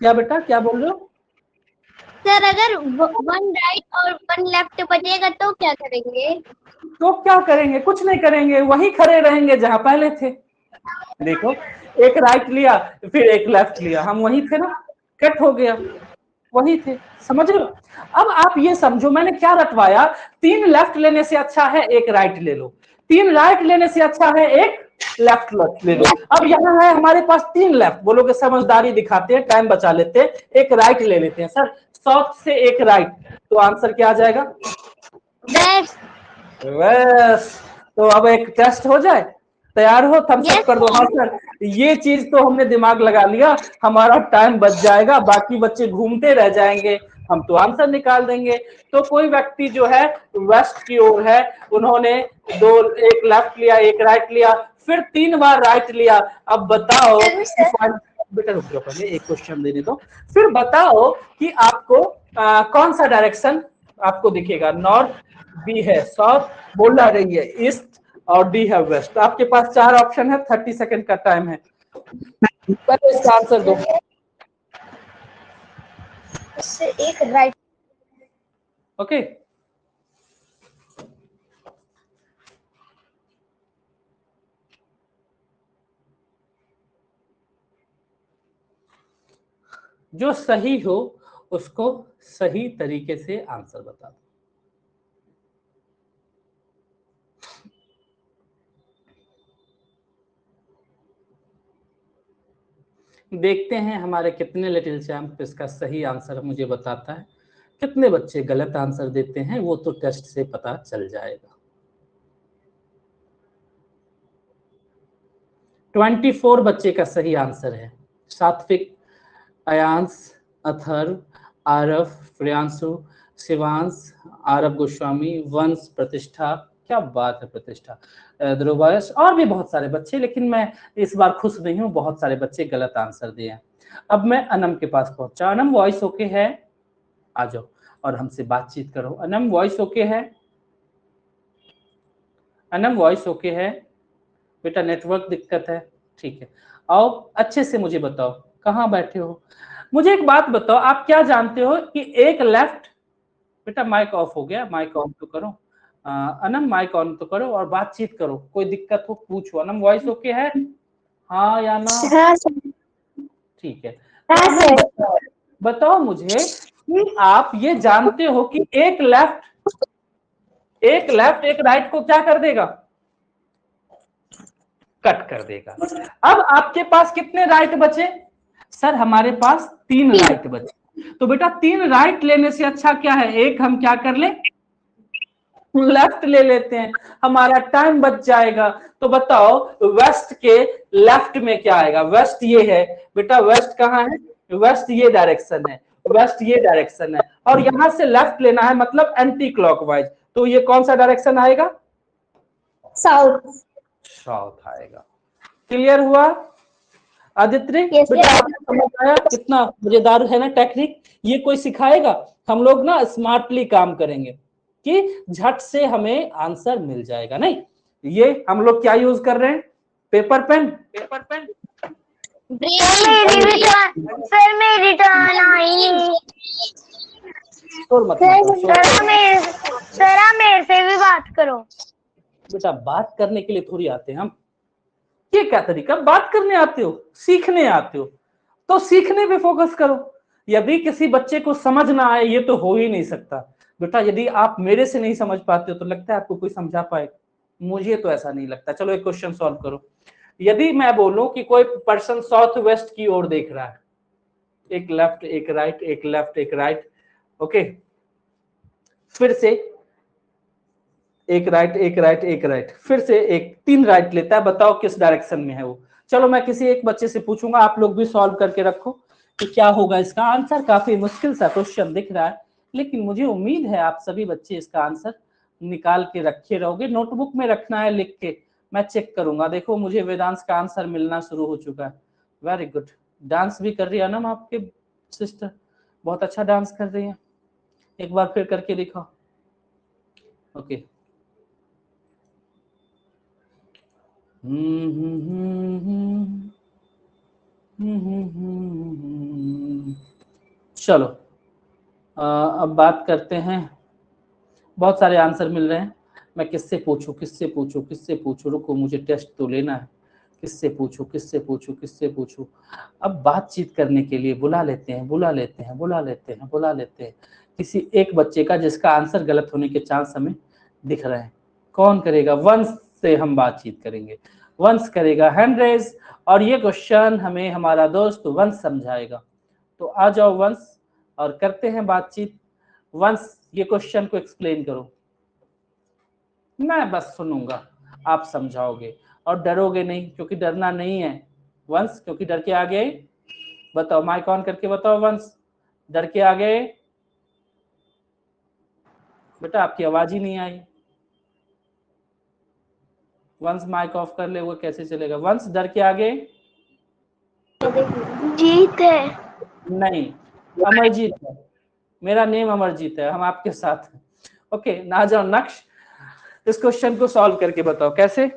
क्या बेटा क्या बोल रहे हो? सर अगर 1 राइट और 1 लेफ्ट बचेगा तो क्या करेंगे? तो क्या करेंगे, कुछ नहीं करेंगे, वही खड़े रहेंगे जहां पहले थे। देखो एक राइट लिया फिर एक लेफ्ट लिया, हम वही थे ना, कट हो गया, वही थे। समझ रहे हो? अब आप ये समझो मैंने क्या रटवाया, 3 लेफ्ट लेने से अच्छा है एक राइट ले लो, 3 राइट लेने से अच्छा है एक लेफ्ट ले लो। अब यहाँ है हमारे पास 3 लेफ्ट, बोलोगे समझदारी दिखाते हैं, टाइम बचा लेते हैं, एक राइट ले लेते हैं। सर 100 से एक राइट, तो आंसर क्या आ जाएगा? बस। तो अब एक टेस्ट हो जाए, तैयार हो? थम्स अप कर दो। हाँ सर ये चीज तो हमने दिमाग लगा लिया, हमारा टाइम बच जाएगा, बाकी बच्चे घूमते रह जाएंगे, हम तो आंसर निकाल देंगे। तो कोई व्यक्ति जो है वेस्ट की ओर है, उन्होंने एक लेफ्ट लिया एक राइट लिया फिर 3 बार राइट लिया। अब बताओ बेटा रुक जाओ पहले एक क्वेश्चन देने दो, फिर बताओ कि आपको कौन सा डायरेक्शन आपको दिखेगा। नॉर्थ, बी है साउथ, बोला रही है ईस्ट और डी है वेस्ट। आपके पास 4 ऑप्शन है, 30 सेकंड का टाइम है, पहले इसका आंसर दो। इससे एक राइट। ओके जो सही हो उसको सही तरीके से आंसर बता दो। देखते हैं हमारे कितने लिटिल चैंप इसका सही आंसर मुझे बताता है, कितने बच्चे गलत आंसर देते हैं वो तो टेस्ट से पता चल जाएगा। 24 बच्चे का सही आंसर है। सात्विक, अयांश, अथर्व, आरव, प्रियांशु, शिवांश, आरव गोस्वामी, वंश, प्रतिष्ठा, क्या बात है प्रतिष्ठा, ध्रुवश और भी बहुत सारे बच्चे, लेकिन मैं इस बार खुश नहीं हूं, बहुत सारे बच्चे गलत आंसर दिए। अब मैं अनम के पास पहुंचा। अनम वॉइस ओके है? आ जाओ और हमसे बातचीत करो। अनम वॉइस ओके है? अनम वॉइस ओके है? बेटा नेटवर्क दिक्कत है, ठीक है। आओ अच्छे से मुझे बताओ कहाँ बैठे हो। मुझे एक बात बताओ, आप क्या जानते हो कि एक लेफ्ट, बेटा माइक ऑफ हो गया, माइक ऑन तो करो। अनम माइक ऑन तो करो और बातचीत करो, कोई दिक्कत हो पूछो। अनम वॉइस ओके है? हाँ या ना? ठीक है। तो बताओ मुझे कि आप ये जानते हो कि एक लेफ्ट एक राइट को क्या कर देगा? कट कर देगा। अब आपके पास कितने राइट बचे? सर हमारे पास 3 राइट बचे। तो बेटा 3 राइट लेने से अच्छा क्या है, एक हम क्या कर ले, लेफ्ट ले लेते हैं, हमारा टाइम बच जाएगा। तो बताओ वेस्ट के लेफ्ट में क्या आएगा? वेस्ट ये है बेटा, वेस्ट कहाँ है? वेस्ट ये डायरेक्शन है, वेस्ट ये डायरेक्शन है, और यहां से लेफ्ट लेना है मतलब एंटी क्लॉकवाइज। तो ये कौन सा डायरेक्शन आएगा? साउथ। साउथ आएगा। क्लियर हुआ आदित्य? बेटा समझ आया? कितना मजेदार है ना टेक्निक, ये कोई सिखाएगा, हम लोग ना स्मार्टली काम करेंगे कि झट से हमें आंसर मिल जाएगा। नहीं ये हम लोग क्या यूज कर रहे हैं, पेपर पेन। सर मेरी टर्न आई। सर मेरे से भी बात करो। बेटा बात करने के लिए थोड़ी आते हैं हम, ये क्या तरीका, बात करने आते हो, सीखने आते हो, तो सीखने पे फोकस करो। यदि किसी बच्चे को समझ ना आए ये तो हो ही नहीं सकता। बेटा यदि आप मेरे से नहीं समझ पाते हो तो लगता है आपको कोई समझा पाए? मुझे तो ऐसा नहीं लगता। चलो एक क्वेश्चन सॉल्व करो। यदि मैं बोलूं कि कोई पर्सन साउथ वेस्ट की ओर देख रहा है, एक लेफ्ट एक राइट, एक लेफ्ट एक राइट, ओके, फिर से एक राइट एक राइट एक राइट, फिर से एक 3 राइट लेता है, बताओ किस डायरेक्शन में है वो? चलो मैं किसी एक बच्चे से पूछूंगा, आप लोग भी सॉल्व करके रखो कि क्या होगा इसका आंसर। काफी मुश्किल सा क्वेश्चन दिख रहा है, लेकिन मुझे उम्मीद है आप सभी बच्चे इसका आंसर निकाल के रखे रहोगे। नोटबुक में रखना है लिख के, मैं चेक करूंगा। देखो मुझे वेदांश का आंसर मिलना शुरू हो चुका है। Very good. डांस भी कर रही है ना आपके सिस्टर, बहुत अच्छा डांस कर रही है। एक बार फिर करके दिखाओ। ओके। चलो अब बात करते हैं। बहुत सारे आंसर मिल रहे हैं। मैं किससे पूछूं किससे पूछूं किससे पूछूं, रुको मुझे टेस्ट तो लेना है। किससे पूछूं किससे पूछूं किससे पूछूं। अब बातचीत करने के लिए बुला लेते हैं बुला लेते हैं बुला लेते हैं बुला लेते हैं किसी एक बच्चे का जिसका आंसर गलत होने के चांस हमें दिख रहे हैं। कौन करेगा? वंश से हम बातचीत करेंगे। वंश करेगा हैंड रेज, और ये क्वेश्चन हमें हमारा दोस्त वंश समझाएगा। तो आ जाओ वंश और करते हैं बातचीत। वंश ये क्वेश्चन को एक्सप्लेन करो। मैं बस सुनूंगा, आप समझाओगे और डरोगे नहीं, क्योंकि डरना नहीं है वंश, क्योंकि डर के आगे। बताओ माइक ऑन करके बताओ वंश, डर के आगे। बेटा आपकी आवाज ही नहीं आई। वंश माइक ऑफ कर ले, वो कैसे चलेगा? वंश डर के आगे जीत है। नहीं, अमरजीत है। मेरा नेम अमरजीत है, हम आपके साथ हैं। ओके ना जाओ नक्श, इस क्वेश्चन को सॉल्व करके बताओ कैसे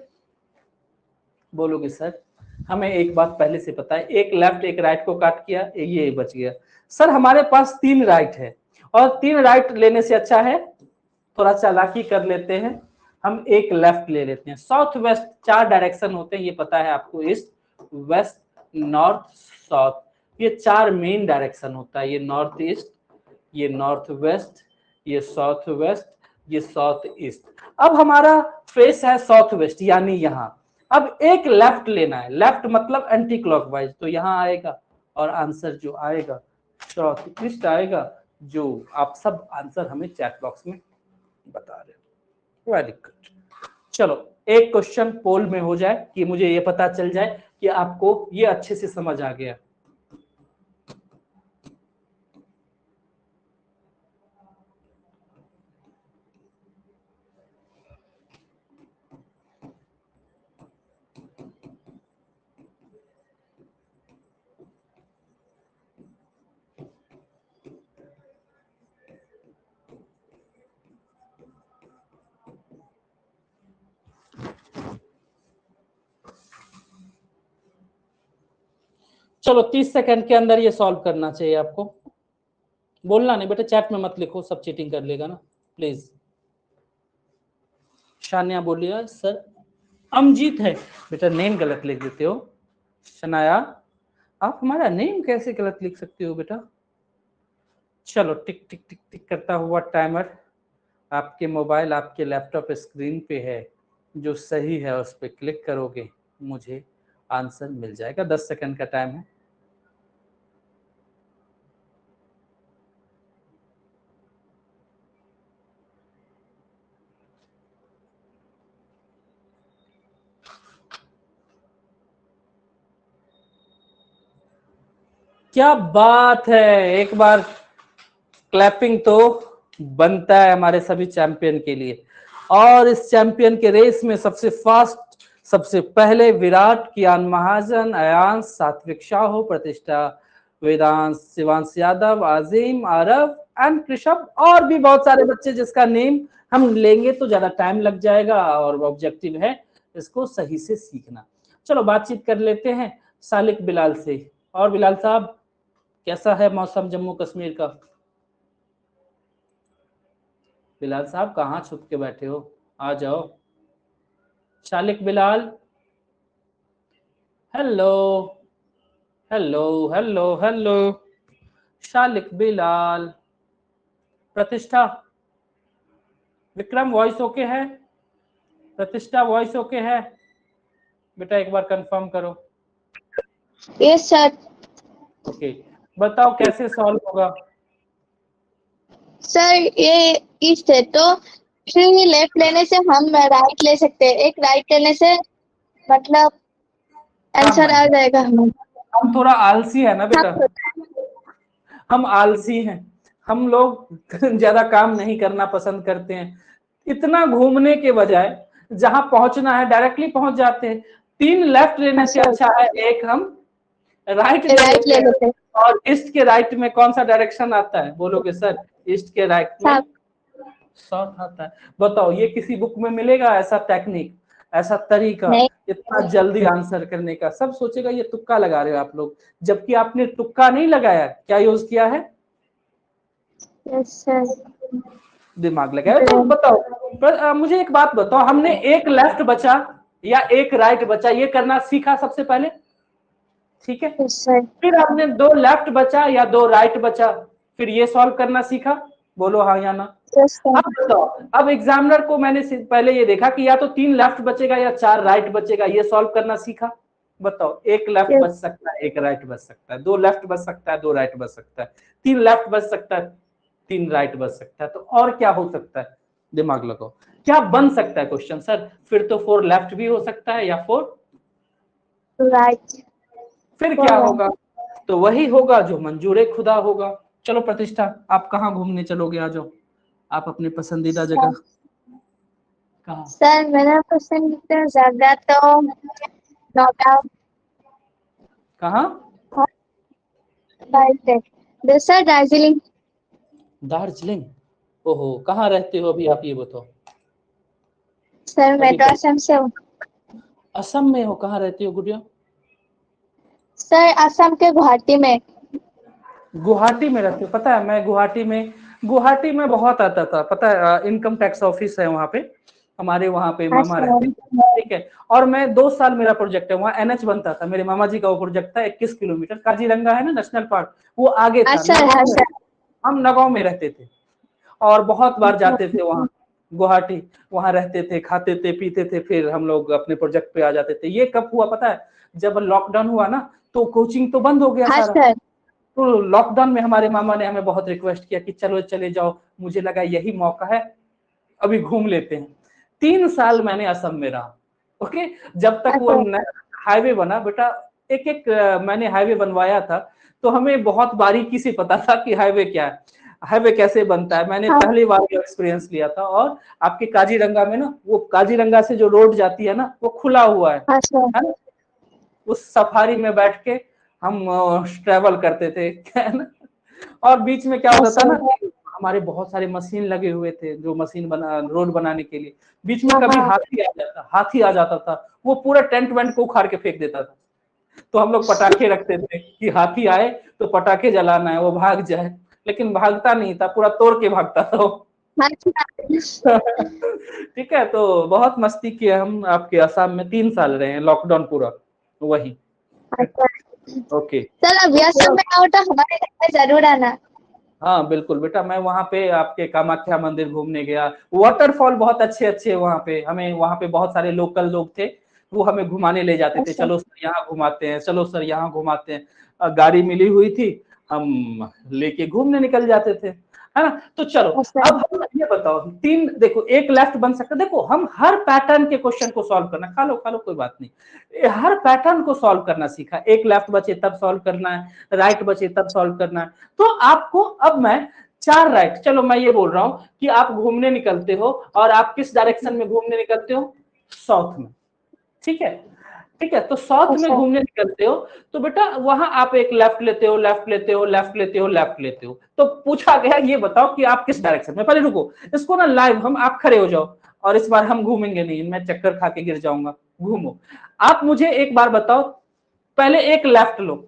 बोलोगे। सर हमें एक बात पहले से पता है, एक लेफ्ट एक राइट को काट किया, ये बच गया। सर हमारे पास 3 राइट है, और 3 राइट लेने से अच्छा है थोड़ा चालाकी कर लेते हैं, हम एक लेफ्ट ले लेते हैं। साउथ वेस्ट 4 डायरेक्शन होते हैं, ये पता है आपको, ईस्ट वेस्ट नॉर्थ साउथ, ये 4 मेन डायरेक्शन होता है। ये नॉर्थ ईस्ट, ये नॉर्थ वेस्ट, ये साउथ वेस्ट, ये साउथ ईस्ट। अब हमारा फेस है साउथ वेस्ट, यानी यहाँ। अब एक लेफ्ट लेना है, लेफ्ट मतलब एंटी क्लॉकवाइज, तो यहाँ आएगा और आंसर जो आएगा साउथ ईस्ट आएगा, जो आप सब आंसर हमें चैट बॉक्स में बता रहे हो। Very good. चलो एक क्वेश्चन पोल में हो जाए कि मुझे ये पता चल जाए कि आपको ये अच्छे से समझ आ गया। चलो 30 सेकंड के अंदर ये सॉल्व करना चाहिए आपको। बोलना नहीं बेटा, चैट में मत लिखो, सब चीटिंग कर लेगा ना प्लीज। शानिया बोलिए सर अमजीत है। बेटा नेम गलत लिख देते हो। शनाया आप हमारा नेम कैसे गलत लिख सकते हो बेटा? चलो टिक टिक टिक टिक करता हुआ टाइमर आपके मोबाइल आपके लैपटॉप स्क्रीन पे है, जो सही है उस पर क्लिक करोगे मुझे आंसर मिल जाएगा। 10 सेकंड का टाइम है। क्या बात है, एक बार क्लैपिंग तो बनता है हमारे सभी चैंपियन के लिए। और इस चैंपियन के रेस में सबसे फास्ट, सबसे पहले विराट, कियान महाजन, अयांश, सात्विक साहू, प्रतिष्ठा, वेदांश, शिवांश यादव, आजिम, आरव एंड कृषभ, और भी बहुत सारे बच्चे जिसका नेम हम लेंगे तो ज्यादा टाइम लग जाएगा, और ऑब्जेक्टिव है इसको सही से सीखना। चलो बातचीत कर लेते हैं सालिक बिलाल से। और बिलाल साहब कैसा है मौसम जम्मू कश्मीर का? बिलाल साहब कहाँ छुप के बैठे हो, आ जाओ। Shalik Bilal, hello hello hello hello. Shalik Bilal, Pratishtha, Vikram voice okay है? प्रतिष्ठा वॉइस ओके है? बेटा एक बार कंफर्म करो। Yes sir. ओके बताओ कैसे सॉल्व होगा? सर ये ईस्ट है, तो 3 लेफ्ट लेने से हम राइट ले सकते हैं, एक राइट लेने से मतलब आंसर आ जाएगा हमें। हम थोड़ा आलसी है ना बेटा, हम आलसी हैं, हम लोग ज्यादा काम नहीं करना पसंद करते हैं। इतना घूमने के बजाय जहां पहुंचना है डायरेक्टली पहुंच जाते हैं। 3 लेफ्ट लेने से अच्छा है एक हम राइट ले राइट लेते ले हैं। लेते हैं। और ईस्ट के राइट में कौन सा डायरेक्शन आता है बोलोगे सर? ईस्ट के राइट में साउथ आता है। बताओ ये किसी बुक में मिलेगा ऐसा टेक्निक, ऐसा तरीका नहीं। इतना जल्दी आंसर करने का? सब सोचेगा ये तुक्का लगा रहे हो आप लोग, जबकि आपने तुक्का नहीं लगाया, क्या यूज किया है? Yes sir. दिमाग लगाया। तो बताओ मुझे एक बात बताओ, हमने एक लेफ्ट बचा या एक राइट बचा ये करना सीखा सबसे पहले, ठीक है? Yes sir. फिर हमने 2 लेफ्ट बचा या 2 राइट बचा, फिर ये सॉल्व करना सीखा। बोलो हाँ या ना? Yes sir. अब बताओ, अब एग्जामिनर को मैंने पहले ये देखा कि या तो 3 लेफ्ट बचेगा या 4 राइट बचेगा, ये सॉल्व करना सीखा। बताओ एक लेफ्ट Yes. बच सकता है, एक राइट बच सकता है, 2 लेफ्ट बच सकता है, 2 राइट बच सकता है, 3 लेफ्ट बच सकता है, 3 राइट बच सकता है। तो और क्या हो सकता है? दिमाग लगाओ, क्या बन सकता है क्वेश्चन? सर फिर तो 4 लेफ्ट भी हो सकता है या 4 राइट। फिर क्या होगा? तो वही होगा जो मंजूर खुदा होगा। चलो प्रतिष्ठा, आप कहाँ घूमने चलोगे? आ जाओ आप अपने पसंदीदा जगह। कहाँ? सर मेरा पसंदीदा जगह तो नोएडा। कहाँ? दूसरा दार्जिलिंग। दार्जिलिंग? ओहो, कहाँ रहते हो अभी आप ये बताओ? सर मैं तो असम से हूँ। असम में हो? कहाँ रहती हो गुड़िया? सर असम के गुवाहाटी में। गुवाहाटी में रहते हो? पता है मैं गुवाहाटी में बहुत आता था, पता है इनकम टैक्स ऑफिस है वहाँ पे, हमारे वहाँ पे मामा रहते हैं, ठीक है? और मैं 2 साल मेरा प्रोजेक्ट है वहाँ, NH बनता था, मेरे मामा जी का वो प्रोजेक्ट था। 21 किलोमीटर काजीरंगा है ना नेशनल पार्क, वो आगे था। हम नगांव में रहते थे और बहुत बार जाते थे वहाँ गुवाहाटी, वहाँ रहते थे, खाते थे, पीते थे, फिर हम लोग अपने प्रोजेक्ट पे आ जाते थे। ये कब हुआ पता है? जब लॉकडाउन हुआ ना तो कोचिंग तो बंद हो गया सारा। तो लॉकडाउन में हमारे मामा ने हमें बहुत रिक्वेस्ट किया कि चलो चले जाओ, मुझे लगा यही मौका है, अभी घूम लेते हैं। 3 साल मैंने असम में रहा, ओके? जब तक वो हाईवे बना बेटा, एक एक मैंने हाईवे बनवाया था, तो हमें बहुत बारीकी से पता था कि हाईवे क्या है, हाईवे कैसे बनता है। मैंने पहली बार एक्सपीरियंस लिया था। और आपके काजीरंगा में ना, वो काजीरंगा से जो रोड जाती है ना, वो खुला हुआ है ना? उस सफारी में बैठ के हम ट्रेवल करते थे ना? और बीच में क्या होता था ना, हमारे बहुत सारे मशीन लगे हुए थे जो मशीन बना रोड बनाने के लिए। बीच में कभी हाथी आ जाता था, वो पूरा टेंट वेंट को उखाड़ के फेंक देता था। तो हम लोग पटाखे रखते थे कि हाथी आए तो पटाखे जलाना है, वो भाग जाए, लेकिन भागता नहीं था, पूरा तोड़ के भागता था वो। ठीक है, तो बहुत मस्ती किए हम आपके असम में, 3 साल रहे हैं, लॉकडाउन पूरा वही। ओके चल अब असम में आओ तो हमारे घर पे जरूर आना। हाँ बिल्कुल बेटा, मैं वहाँ पे आपके कामाख्या मंदिर घूमने गया, वाटरफॉल बहुत अच्छे अच्छे वहाँ पे, हमें वहाँ पे बहुत सारे लोकल लोग थे, वो हमें घुमाने ले जाते थे। चलो सर यहाँ घुमाते हैं, चलो सर यहाँ घुमाते हैं। गाड़ी मिली हुई थी, हम लेके घूमने निकल जाते थे, है ना? तो चलो अब हम ये बताओ, 3 देखो, एक लेफ्ट बन सकता है। देखो हम हर पैटर्न के क्वेश्चन को सॉल्व करना, खा लो कोई बात नहीं, हर पैटर्न को सॉल्व करना सीखा। एक लेफ्ट बचे तब सॉल्व करना है, राइट बचे तब सॉल्व करना है। तो आपको अब मैं 4 राइट, चलो मैं ये बोल रहा हूं कि आप घूमने निकलते हो और आप किस डायरेक्शन में घूमने निकलते हो? साउथ में, ठीक है? ठीक है, तो साउथ में घूमने निकलते हो तो बेटा वहां आप एक लेफ्ट लेते हो, लेफ्ट लेते हो, लेफ्ट लेते हो, लेफ्ट लेते हो। तो पूछा गया ये बताओ कि आप किस डायरेक्शन में। पहले रुको इसको ना लाइव, हम आप खड़े हो जाओ और इस बार हम घूमेंगे नहीं, मैं चक्कर खा के गिर जाऊंगा। घूमो आप, मुझे एक बार बताओ, पहले एक लेफ्ट लो,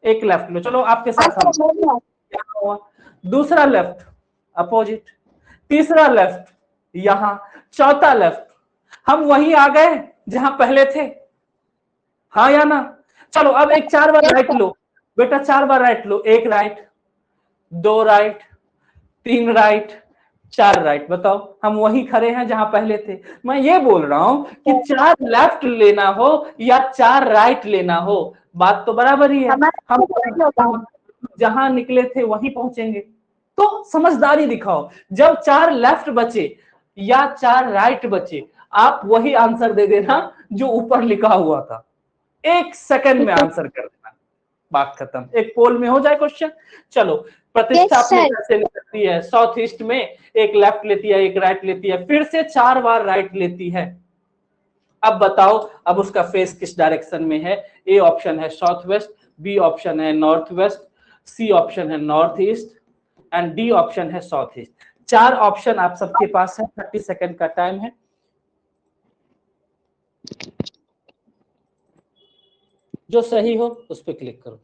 एक लेफ्ट लो, चलो आपके साथ हम, दूसरा लेफ्ट अपोजिट, तीसरा लेफ्ट यहां, चौथा लेफ्ट, हम वहीं आ गए जहां पहले थे, हाँ या ना? चलो अब एक 4 बार राइट लो बेटा, 4 बार राइट लो, 1 राइट, 2 राइट, 3 राइट, 4 राइट। बताओ हम वहीं खड़े हैं जहां पहले थे। मैं ये बोल रहा हूं कि 4 लेफ्ट लेना हो या 4 राइट लेना हो, बात तो बराबर ही है, हम जहां निकले थे वहीं पहुंचेंगे। तो समझदारी दिखाओ, जब 4 लेफ्ट बचे या 4 राइट बचे, आप वही आंसर दे देना जो ऊपर लिखा हुआ था। 1 सेकंड में आंसर कर देना, बात खत्म। एक पोल में हो जाए क्वेश्चन। चलो, प्रतिष्ठा Yes, अपने sir. कैसे लेती है? साउथ ईस्ट में एक लेफ्ट लेती है, एक राइट लेती है, फिर से 4 बार राइट लेती है। अब बताओ, अब उसका फेस किस डायरेक्शन में है? ए ऑप्शन है साउथ वेस्ट, बी ऑप्शन है नॉर्थ वेस्ट, सी ऑप्शन है north east and D option है साउथ ईस्ट। 4 ऑप्शन आप सबके पास है, 30 सेकंड का टाइम है। जो सही हो उस पर क्लिक करो।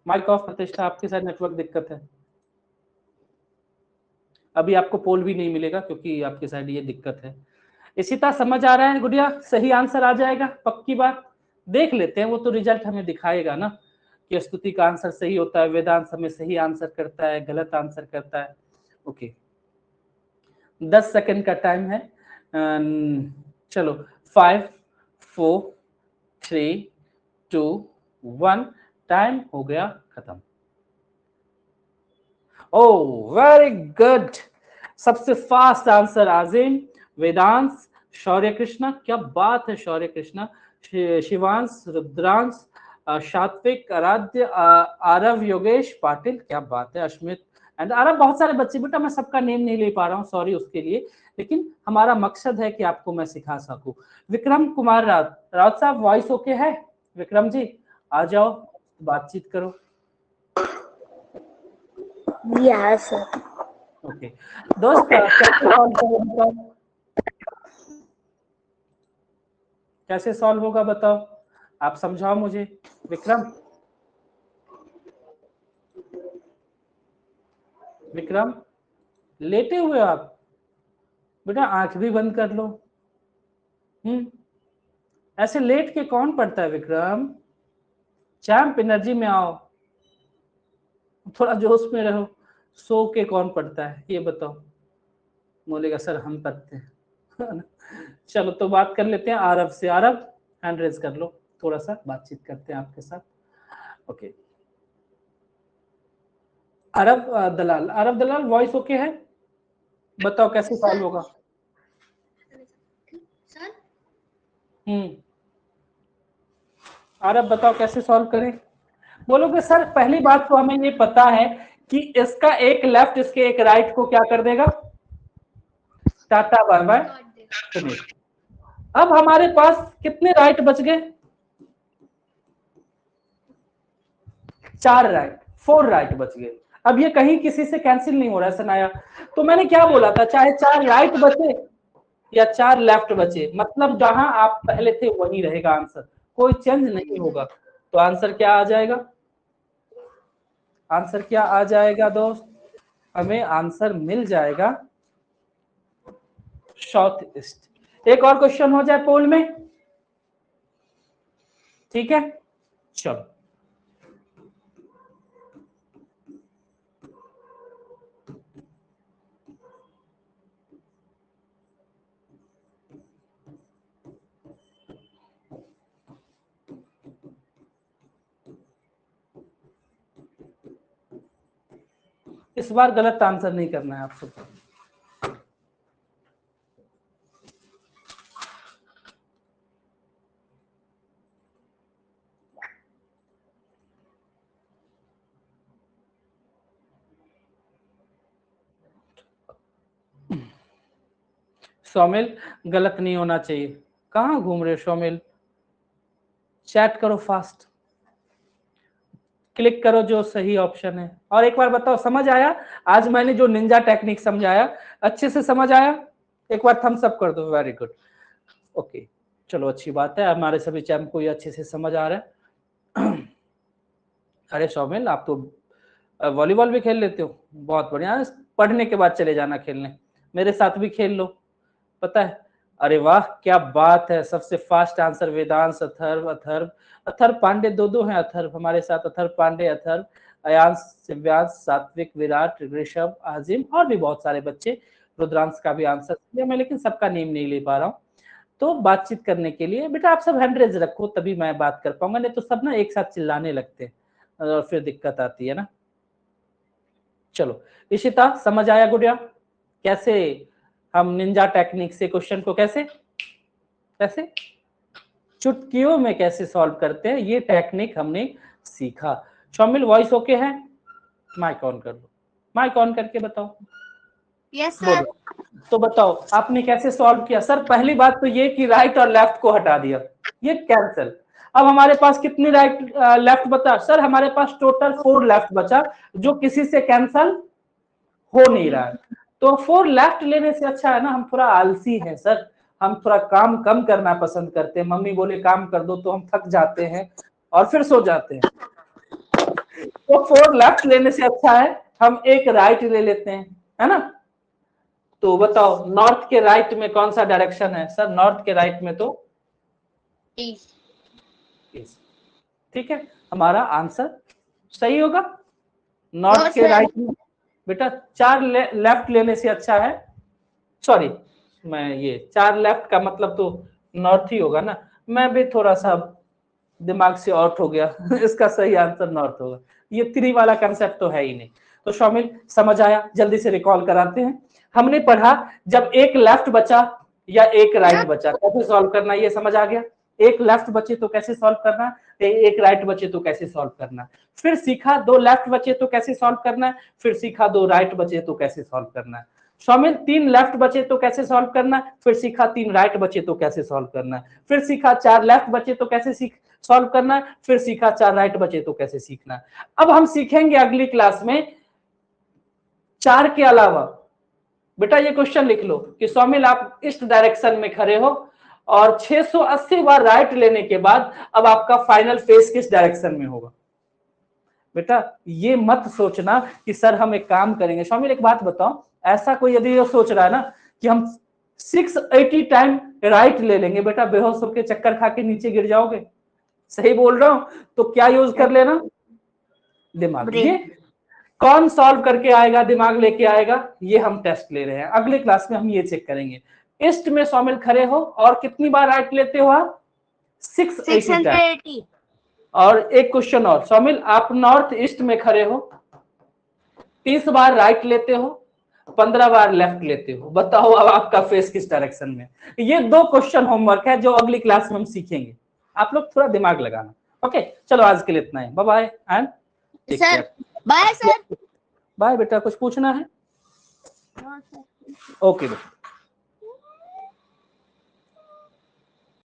Mike off. प्रतिष्ठा, आपके साथ नेटवर्क दिक्कत है, अभी आपको पोल भी नहीं मिलेगा क्योंकि आपके साइड ये दिक्कत है। इशिता, समझ आ रहा है गुड़िया? सही आंसर आ जाएगा पक्की बात? देख लेते हैं, वो तो रिजल्ट हमें दिखाएगा ना कि स्तुति का आंसर सही होता है, वेदांत हमें सही आंसर करता है, गलत आंसर करता है। ओके, 10 सेकंड का टाइम है। चलो, 5 4 3 2 1, टाइम हो गया खत्म। ओ वेरी गुड, सबसे फास्ट आंसर आजिम, वेदांश, शौर्य कृष्णा, क्या बात है शौर्य कृष्णा, शिवांश, रुद्रांश, सात्विक, आराध्य, आरव, योगेश, पाटिल, क्या बात है, अश्मित एंड आरव। बहुत सारे बच्चे, बेटा मैं सबका नेम नहीं ले पा रहा हूँ, सॉरी उसके लिए, लेकिन हमारा मकसद है कि आपको मैं सिखा सकूं। विक्रम कुमार राउत साहब, वॉइस ओके है? विक्रम जी आ जाओ, बातचीत करो। Yes, sir. ओके दोस्त, कैसे सॉल्व होगा बताओ, कैसे सॉल्व होगा बताओ, आप समझाओ मुझे। विक्रम, विक्रम लेटे हुए आप? बेटा आंख भी बंद कर लो। ऐसे लेट के कौन पढ़ता है विक्रम? चैंप, एनर्जी में आओ, थोड़ा जोश में रहो। सो के कौन पढ़ता है ये बताओ? बोलेगा सर हम पढ़ते हैं। चलो तो बात कर लेते हैं आरव से। आरव, हैंड रेज कर लो, थोड़ा सा बातचीत करते हैं आपके साथ। ओके, आरव दलाल, आरव दलाल वॉइस ओके है? बताओ कैसे सॉल्व होगा। Sir? आरव बताओ कैसे सॉल्व करें? बोलोगे सर पहली बात तो हमें ये पता है कि इसका एक लेफ्ट इसके एक राइट को क्या कर देगा? Tata bye bye finish. अब हमारे पास कितने राइट बच गए? 4 राइट, 4 राइट बच गए। अब ये कहीं किसी से कैंसिल नहीं हो रहा है सनाया। तो मैंने क्या बोला था, चाहे 4 राइट बचे या 4 लेफ्ट बचे, मतलब जहां आप पहले थे वही रहेगा आंसर, कोई चेंज नहीं होगा। तो आंसर क्या आ जाएगा? आंसर क्या आ जाएगा दोस्त? हमें आंसर मिल जाएगा साउथ ईस्ट। एक और क्वेश्चन हो जाए पोल में, ठीक है? चलो, इस बार गलत आंसर नहीं करना है आप सबको। शौमिल, गलत नहीं होना चाहिए। कहाँ घूम रहे हो शौमिल? चैट करो फास्ट, क्लिक करो जो सही ऑप्शन है। और एक बार बताओ समझ आया? आज मैंने जो निंजा टेक्निक समझाया अच्छे से समझ आया? एक बार थम्स अप कर दो, वेरी गुड। ओके, चलो अच्छी बात है, हमारे सभी चैम्प को ये अच्छे से समझ आ रहा है। अरे शौमिल, आप तो वॉलीबॉल भी खेल लेते हो, बहुत बढ़िया। पढ़ने के बाद चले जाना खेलने, मेरे साथ भी खेल लो, पता है। अरे वाह क्या बात है, सबसे फास्ट आंसर वेदांश, अथर्व, अथर्व पांडे, दो हैं अथर्व हमारे साथ, अथर्व पांडे, अथर्व, अयांश, शिव्यांश, सात्विक, विराट, ऋषभ, आजिम और भी बहुत सारे बच्चे। रुद्रांश का भी आंसर दिया मैं, लेकिन सबका नेम नहीं ले पा रहा हूँ। तो बातचीत करने के लिए बेटा आप सब हैंड रेज रखो, तभी मैं बात कर पाऊंगा, नहीं तो सब ना एक साथ चिल्लाने लगते हैं और फिर दिक्कत आती है ना। चलो इशिता, समझ आया गुड़िया कैसे हम निंजा टेक्निक से क्वेश्चन को कैसे कैसे चुटकियों में कैसे सॉल्व करते हैं, ये टेक्निक हमने सीखा। शामिल वॉइस ओके है? माइक ऑन कर लो, माइक ऑन करके बताओ। Yes sir. तो बताओ आपने कैसे सॉल्व किया? सर पहली बात तो ये कि राइट और लेफ्ट को हटा दिया, ये कैंसिल। अब हमारे पास कितनी राइट लेफ्ट बचा? सर हमारे पास टोटल 4 लेफ्ट बचा, जो किसी से कैंसिल हो नहीं रहा है। तो 4 लेफ्ट लेने से अच्छा है ना, हम थोड़ा आलसी हैं सर, हम थोड़ा काम कम करना पसंद करते हैं। मम्मी बोले काम कर दो तो हम थक जाते हैं और फिर सो जाते हैं। तो 4 लेफ्ट लेने से अच्छा है हम एक राइट ले लेते हैं, है ना। तो बताओ नॉर्थ के राइट में कौन सा डायरेक्शन है? सर नॉर्थ के राइट में तो ईस्ट। ठीक है, हमारा आंसर सही होगा। नॉर्थ के राइट में बेटा 4 लेफ्ट लेने से अच्छा है, सॉरी मैं ये 4 लेफ्ट का मतलब तो नॉर्थ ही होगा ना, मैं भी थोड़ा सा दिमाग से आउट हो गया इसका सही आंसर नॉर्थ होगा, ये 3 वाला कंसेप्ट तो है ही नहीं। तो शामिल समझ आया? जल्दी से रिकॉल कराते हैं। हमने पढ़ा जब एक लेफ्ट बचा या एक राइट बचा कैसे सॉल्व करना, ये समझ आ गया। एक लेफ्ट बचे तो कैसे सॉल्व करना, एक राइट बचे तो कैसे सॉल्व करना। फिर सीखा 2 लेफ्ट बचे तो कैसे सॉल्व करना, फिर सीखा 2 राइट बचे तो कैसे सॉल्व करना। शामिल 3 लेफ्ट बचे तो कैसे सॉल्व करना, फिर सीखा 3 राइट बचे तो कैसे सॉल्व करना, फिर सीखा 4 लेफ्ट बचे तो कैसे सॉल्व करना, फिर सीखा 4 राइट बचे तो कैसे सीखना। अब हम सीखेंगे अगली क्लास में 4 के अलावा। बेटा ये क्वेश्चन लिख लो कि शामिल आप इस डायरेक्शन में खड़े हो और 680 बार राइट लेने के बाद अब आपका फाइनल फेस किस डायरेक्शन में होगा। बेटा ये मत सोचना कि सर हम एक काम करेंगे। शामिल एक बात बताओ, ऐसा कोई यदि ये सोच रहा है ना कि हम 680 टाइम राइट ले लेंगे, बेटा बेहोश होकर चक्कर खा के नीचे गिर जाओगे। सही बोल रहा हूं? तो क्या यूज कर लेना, दिमाग। ये कौन सॉल्व करके आएगा, दिमाग लेके आएगा, ये हम टेस्ट ले रहे हैं। अगले क्लास में हम ये चेक करेंगे। ईस्ट में शामिल खड़े हो और कितनी बार राइट लेते हो आप? 680। और एक क्वेश्चन और, शामिल आप नॉर्थ ईस्ट में खड़े हो, 30 बार राइट लेते हो, 15 बार लेफ्ट लेते हो। बताओ अब आपका फेस किस डायरेक्शन में। ये 2 क्वेश्चन होमवर्क है जो अगली क्लास में हम सीखेंगे। आप लोग थोड़ा दिमाग लगाना। ओके चलो आज के लिए इतना ही, bye bye and take care. Bye sir. Bye बेटा, कुछ पूछना है? ओके बेटा।